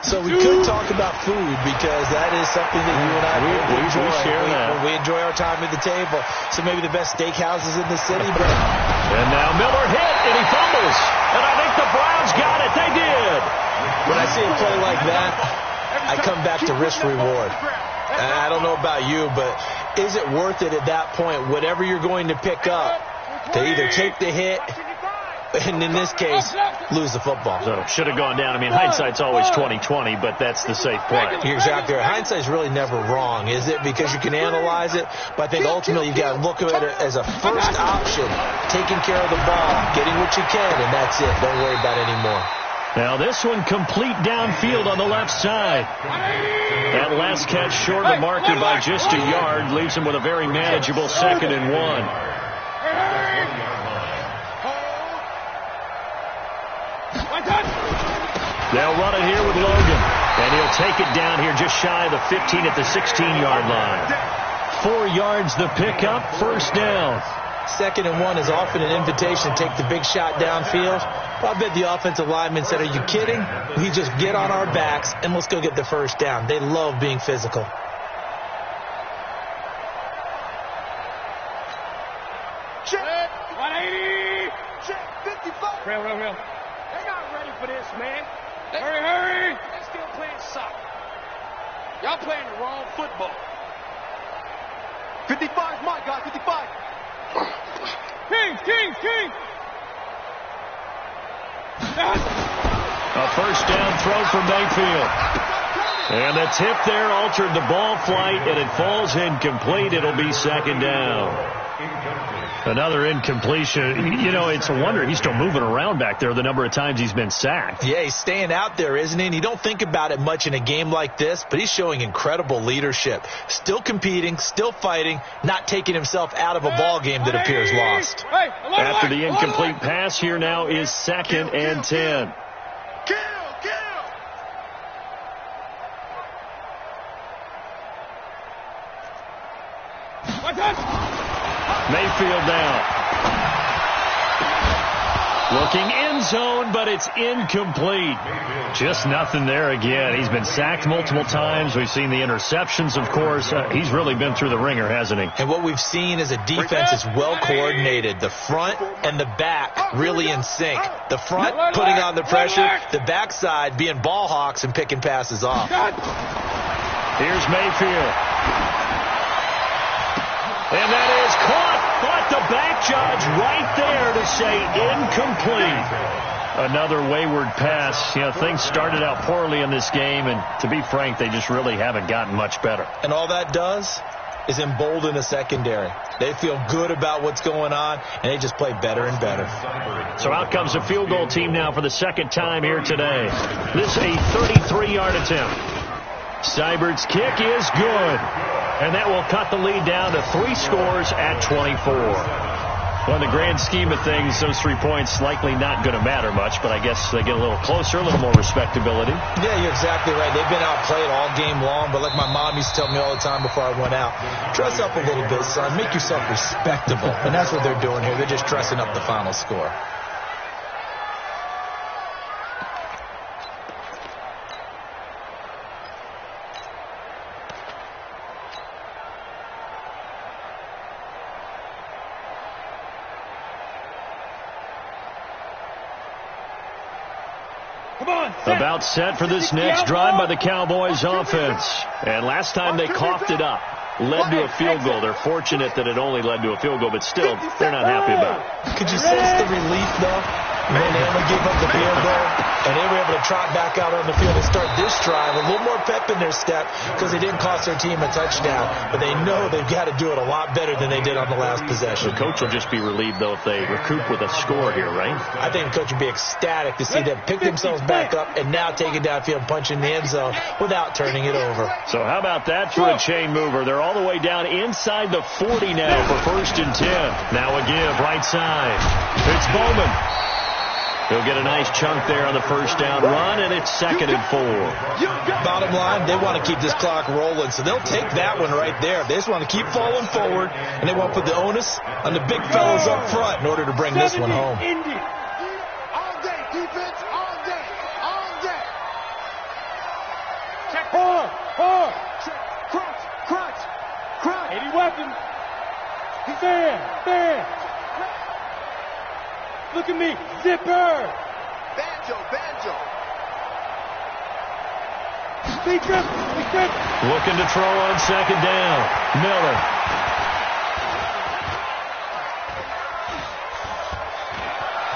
So we could talk about food because that is something that you and I enjoy. We share that. We enjoy our time at the table. So maybe the best steakhouses in the city. But and now Miller hit, and he fumbles. And I think the Browns got it. They did. When I see a play like that, I come back to risk-reward. I don't know about you, but is it worth it at that point, whatever you're going to pick up, to either take the hit, and in this case, lose the football? So should have gone down. I mean, hindsight's always 20/20, but that's the safe play. You're exactly right. Hindsight's really never wrong, is it? Because you can analyze it, but I think ultimately you've got to look at it as a first option, taking care of the ball, getting what you can, and that's it. Don't worry about it anymore. Now this one complete downfield on the left side. That last catch short of the marker by just a yard leaves him with a very manageable 2nd and 1. They'll run it here with Logan. And he'll take it down here just shy of the 15 at the 16-yard line. 4 yards the pickup, first down. 2nd and 1 is often an invitation to take the big shot downfield. Well, I bet the offensive lineman said, are you kidding? We just get on our backs and let's go get the first down. They love being physical. Check 180. Check 55. Real. They're not ready for this, man. Hurry. They're still playing soccer. Y'all playing the wrong football. 55, my guy, 55. King. A first down throw for Mayfield. And the tip there altered the ball flight, and it falls incomplete. It'll be 2nd down. Another incompletion. You know, it's a wonder he's still moving around back there the number of times he's been sacked. Yeah, he's staying out there, isn't he? And you don't think about it much in a game like this, but he's showing incredible leadership. Still competing, still fighting, not taking himself out of a ball game that appears lost. After the incomplete pass, here now is 2nd and 10. Kill. Mayfield now. Looking end zone, but it's incomplete. Just nothing there again. He's been sacked multiple times. We've seen the interceptions, of course. He's really been through the ringer, hasn't he? And what we've seen is a defense that's well coordinated. The front and the back really in sync. The front putting on the pressure. The backside being ball hawks and picking passes off. Here's Mayfield. And that is caught, but the back judge right there to say incomplete. Another wayward pass. You know, things started out poorly in this game, and to be frank, they just really haven't gotten much better. And all that does is embolden the secondary. They feel good about what's going on, and they just play better and better. So out comes a field goal team now for the 2nd time here today. This is a 33-yard attempt. Seibert's kick is good. And that will cut the lead down to 3 scores at 24. Well, in the grand scheme of things, those 3 points likely not going to matter much, but I guess they get a little closer, a little more respectability. Yeah, you're exactly right. They've been outplayed all game long, but like my mom used to tell me all the time before I went out, dress up a little bit, son. Make yourself respectable. And that's what they're doing here. They're just dressing up the final score. About set for this next drive by the Cowboys offense. And last time they coughed it up. Led to a field goal. They're fortunate that it only led to a field goal, but still, they're not happy about it. Could you sense the relief, though? Man, they only gave up the field goal, and they were able to trot back out on the field and start this drive. A little more pep in their step because they didn't cost their team a touchdown. But they know they've got to do it a lot better than they did on the last possession. The coach will just be relieved, though, if they recoup with a score here, right? I think the coach would be ecstatic to see them pick themselves back up and now take it downfield, punch in the end zone without turning it over. So how about that for a chain mover? They're all the way down inside the 40 now for 1st and 10. Now a give, right side. It's Bowman. He'll get a nice chunk there on the first down run, and it's 2nd and 4. Bottom line, they want to keep this clock rolling, so they'll take that one right there. They just want to keep falling forward, and they want to put the onus on the big fellas up front in order to bring this one home. All day, defense, all day, all day. Check hard. Crunch. 80 weapons. He's there. Look at me, zipper. Banjo. Big trip. Looking to throw on 2nd down. Miller.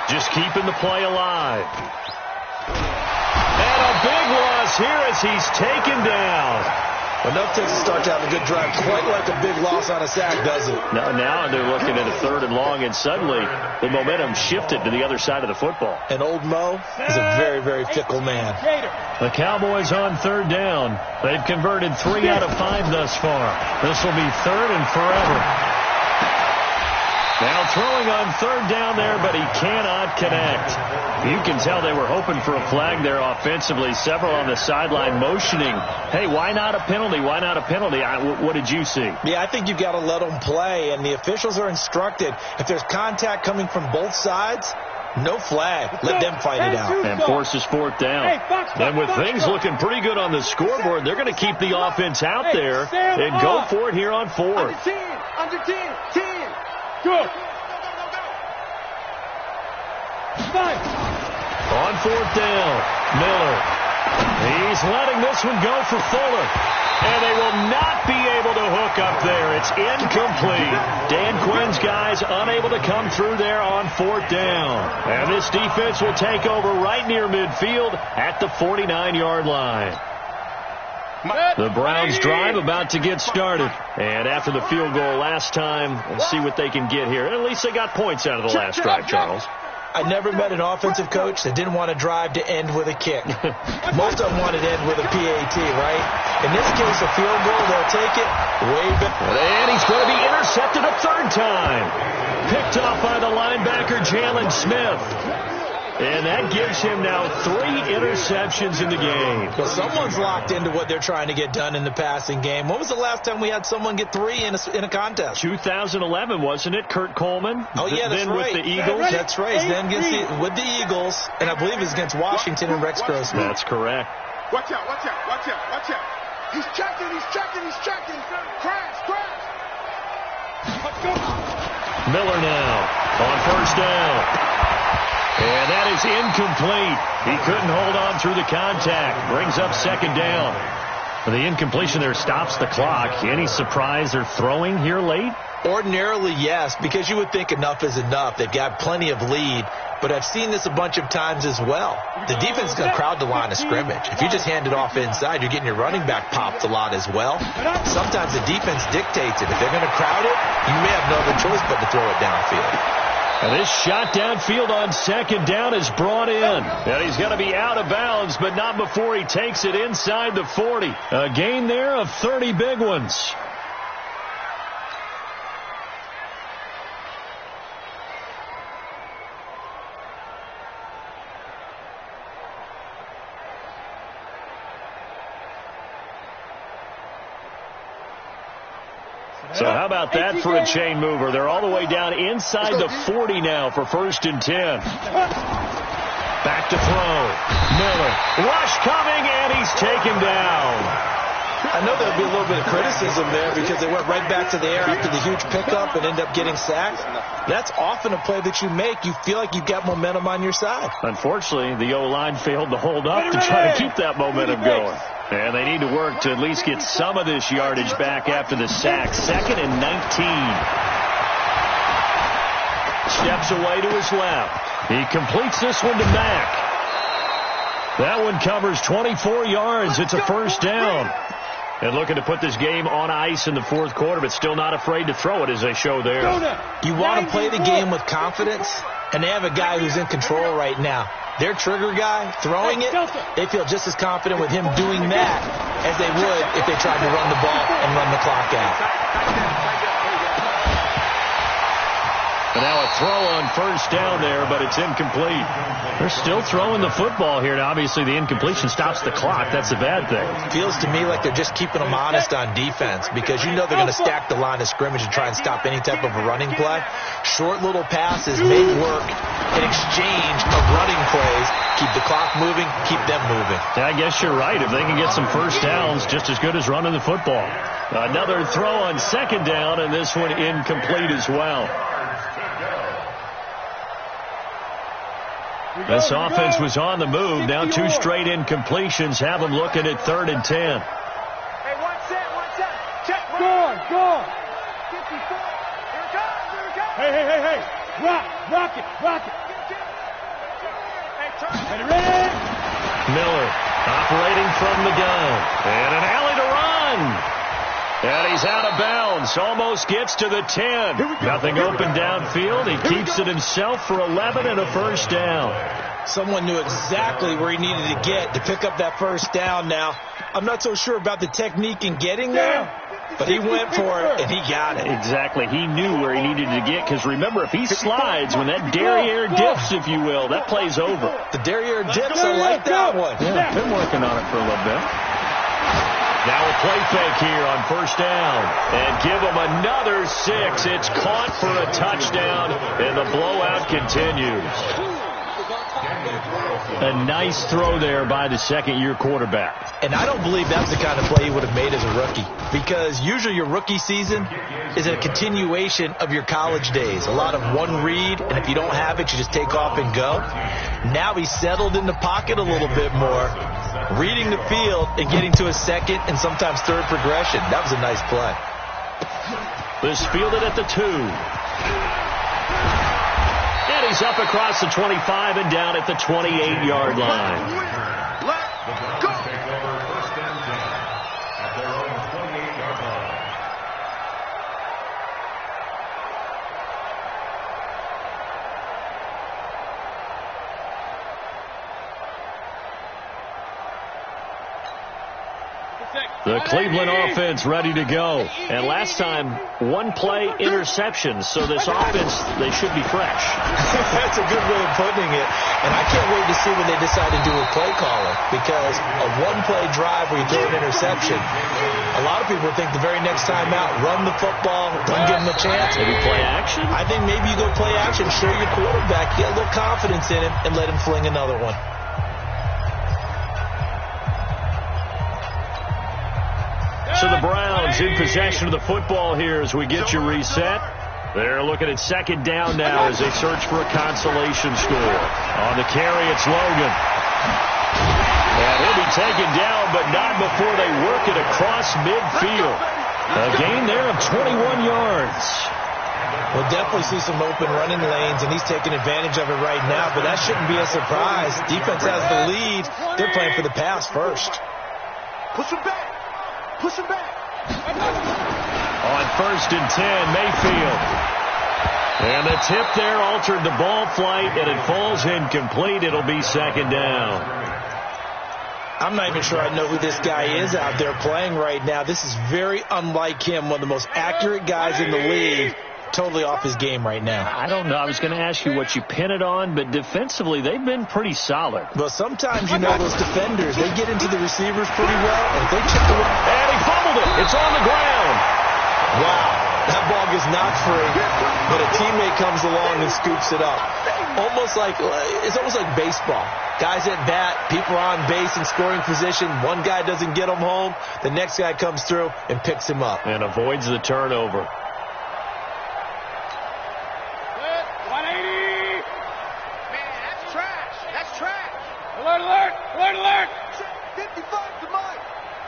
Just keeping the play alive. And a big loss here as he's taken down. Enough takes to start to have a good drive, quite like a big loss on a sack, does it? No, now they're looking at a 3rd and long, and suddenly the momentum shifted to the other side of the football. And old Mo is a very, very fickle man. The Cowboys on 3rd down. They've converted 3 out of 5 thus far. This will be 3rd and forever. Now throwing on 3rd down there, but he cannot connect. You can tell they were hoping for a flag there offensively. Several on the sideline motioning, hey, why not a penalty? What did you see? Yeah, I think you've got to let them play, and the officials are instructed. If there's contact coming from both sides, no flag. Let them fight it out. And forces 4th down. And with things looking pretty good on the scoreboard, they're going to keep the offense out there and go for it here on 4th. Under 10. Good. 5. On 4th down, Miller. He's letting this one go for Fuller. And they will not be able to hook up there. It's incomplete. Dan Quinn's guys unable to come through there on 4th down. And this defense will take over right near midfield at the 49-yard line. The Browns drive about to get started. And after the field goal last time, we'll see what they can get here. And at least they got points out of the last drive, Charles. I never met an offensive coach that didn't want to drive to end with a kick. Most of them wanted to end with a PAT, right? In this case, a field goal, they'll take it. Wave it. And he's going to be intercepted a 3rd time. Picked off by the linebacker, Jalen Smith. And that gives him now 3 interceptions in the game. Well, someone's locked into what they're trying to get done in the passing game. When was the last time we had someone get 3 in a contest? 2011, wasn't it? Kurt Coleman? Oh, yeah, that's then right. With the Eagles? That's right. Then with the Eagles, and I believe it's against Washington and Rex Grossman. That's correct. Watch out. He's checking. Crash. Let's go. Miller now on 1st down. And that is incomplete. He couldn't hold on through the contact. Brings up 2nd down. The incompletion there stops the clock. Any surprise they're throwing here late? Ordinarily, yes, because you would think enough is enough. They've got plenty of lead, but I've seen this a bunch of times as well. The defense is going to crowd the line of scrimmage. If you just hand it off inside, you're getting your running back popped a lot as well. Sometimes the defense dictates it. If they're going to crowd it, you may have no other choice but to throw it downfield. And this shot downfield on 2nd down is brought in. And he's going to be out of bounds, but not before he takes it inside the 40. A gain there of 30 big ones. So how about that for a chain mover? They're all the way down inside the 40 now for 1st and 10. Back to throw. Miller. Rush coming, and he's taken down. I know there'll be a little bit of criticism there because they went right back to the air after the huge pickup and end up getting sacked. That's often a play that you make. You feel like you've got momentum on your side. Unfortunately, the O-line failed to hold up to try to keep that momentum going. And they need to work to at least get some of this yardage back after the sack. 2nd and 19. Steps away to his left. He completes this one to Mack. That one covers 24 yards. It's a first down. And looking to put this game on ice in the fourth quarter, but still not afraid to throw it as they show there. You want to play the game with confidence, and they have a guy who's in control right now. Their trigger guy throwing it, they feel just as confident with him doing that as they would if they tried to run the ball and run the clock out. And now a throw on first down there, but it's incomplete. They're still throwing the football here. Now, obviously, the incompletion stops the clock. That's a bad thing. Feels to me like they're just keeping them honest on defense because you know they're going to stack the line of scrimmage and try and stop any type of a running play. Short little passes may work in exchange of running plays. Keep the clock moving, keep them moving. Yeah, I guess you're right. If they can get some first downs, just as good as running the football. Another throw on second down, and this one incomplete as well. This offense was on the move. Now 2 straight incompletions have them looking at 3rd and 10. Hey, one set. Check. Go on. 54. Here it comes. Hey. Rock it. Hey, ready? Miller operating from the gun. And an alley to run. And he's out of bounds. Almost gets to the 10. Nothing open downfield. He keeps it himself for 11 and a first down. Someone knew exactly where he needed to get to pick up that first down now. I'm not so sure about the technique in getting there, but he went for it, and he got it. Exactly. He knew where he needed to get, because remember, if he slides, when that derriere dips, if you will, that play's over. The derriere dips, I like that one. Yeah, been working on it for a little bit. Now a play fake here on first down. And give them another 6. It's caught for a touchdown, and the blowout continues. A nice throw there by the second-year quarterback. And I don't believe that's the kind of play he would have made as a rookie, because usually your rookie season is a continuation of your college days. A lot of one read, and if you don't have it, you just take off and go. Now he's settled in the pocket a little bit more, reading the field and getting to a second and sometimes third progression. That was a nice play. This fielded at the 2. And he's up across the 25 and down at the 28-yard line. Let's go. Take over first and 10 at their own 28-yard line. The Cleveland offense ready to go. And last time, 1 play interceptions. So this offense, they should be fresh. That's a good way of putting it. And I can't wait to see when they decide to do a play caller, because a 1-play drive where you throw an interception, a lot of people think the very next time out, run the football, don't give them a chance. Maybe play action? I think maybe you go play action, show your quarterback, get a little confidence in him, and let him fling another one. So the Browns in possession of the football here as we get you reset. They're looking at second down now as they search for a consolation score. On the carry, it's Logan. And he'll be taken down, but not before they work it across midfield. A gain there of 21 yards. We'll definitely see some open running lanes, and he's taking advantage of it right now, but that shouldn't be a surprise. Defense has the lead. They're playing for the pass first. Push him back. On first and 10, Mayfield. And the tip there altered the ball flight, and it falls incomplete. It'll be second down. I'm not even sure I know who this guy is out there playing right now. This is very unlike him, one of the most accurate guys in the league. Totally off his game right now. I don't know. I was going to ask you what you pin it on, but defensively, they've been pretty solid. Well, sometimes, you know, those defenders, they get into the receivers pretty well, and if they chip the run. And he fumbled it. It's on the ground. Wow. That ball gets knocked free, but a teammate comes along and scoops it up. It's almost like baseball. Guys at bat, people are on base in scoring position. One guy doesn't get him home. The next guy comes through and picks him up. And avoids the turnover. Alert! Check 55 to Mike.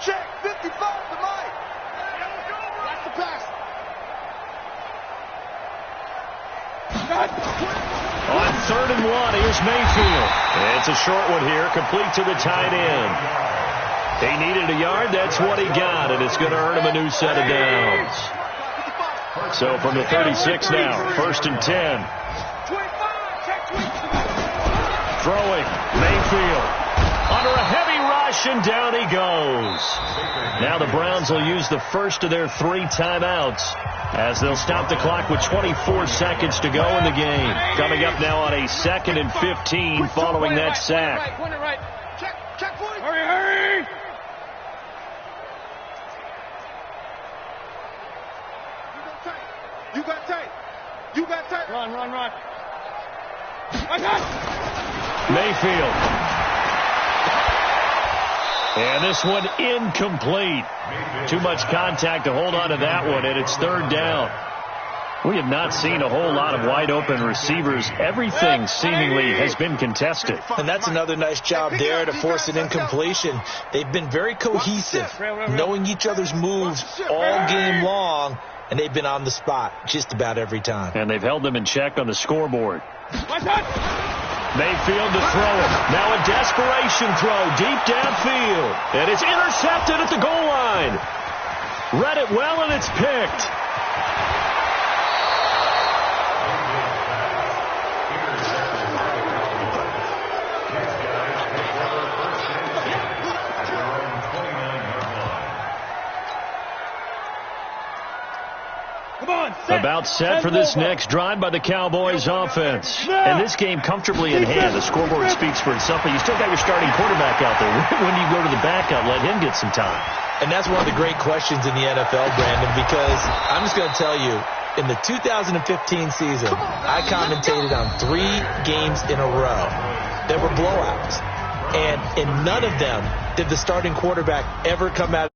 Check 55 to Mike. That's the pass. On 3rd and 1 is Mayfield. It's a short one here, complete to the tight end. He needed a yard. That's what he got, and it's going to earn him a new set of downs. So from the 36 now, 1st and 10. Throwing, Mayfield. Under a heavy rush, and down he goes. Now the Browns will use the first of their 3 timeouts as they'll stop the clock with 24 seconds to go in the game. Coming up now on a 2nd and 15 following that sack. Hurry! You got tight. Run. Mayfield. And this one incomplete. Too much contact to hold on to that one, and it's 3rd down. We have not seen a whole lot of wide open receivers. Everything seemingly has been contested. And that's another nice job there to force an incompletion. They've been very cohesive, knowing each other's moves all game long, and they've been on the spot just about every time. And they've held them in check on the scoreboard. Mayfield to throw it. Now a desperation throw deep downfield. And it's intercepted at the goal line. Read it well, and it's picked. About set for this next drive by the Cowboys offense. And this game comfortably in hand. The scoreboard speaks for itself, but you still got your starting quarterback out there. When do you go to the backup? Let him get some time. And that's one of the great questions in the NFL, Brandon, because I'm just going to tell you, in the 2015 season, I commentated on 3 games in a row that were blowouts. And in none of them did the starting quarterback ever come out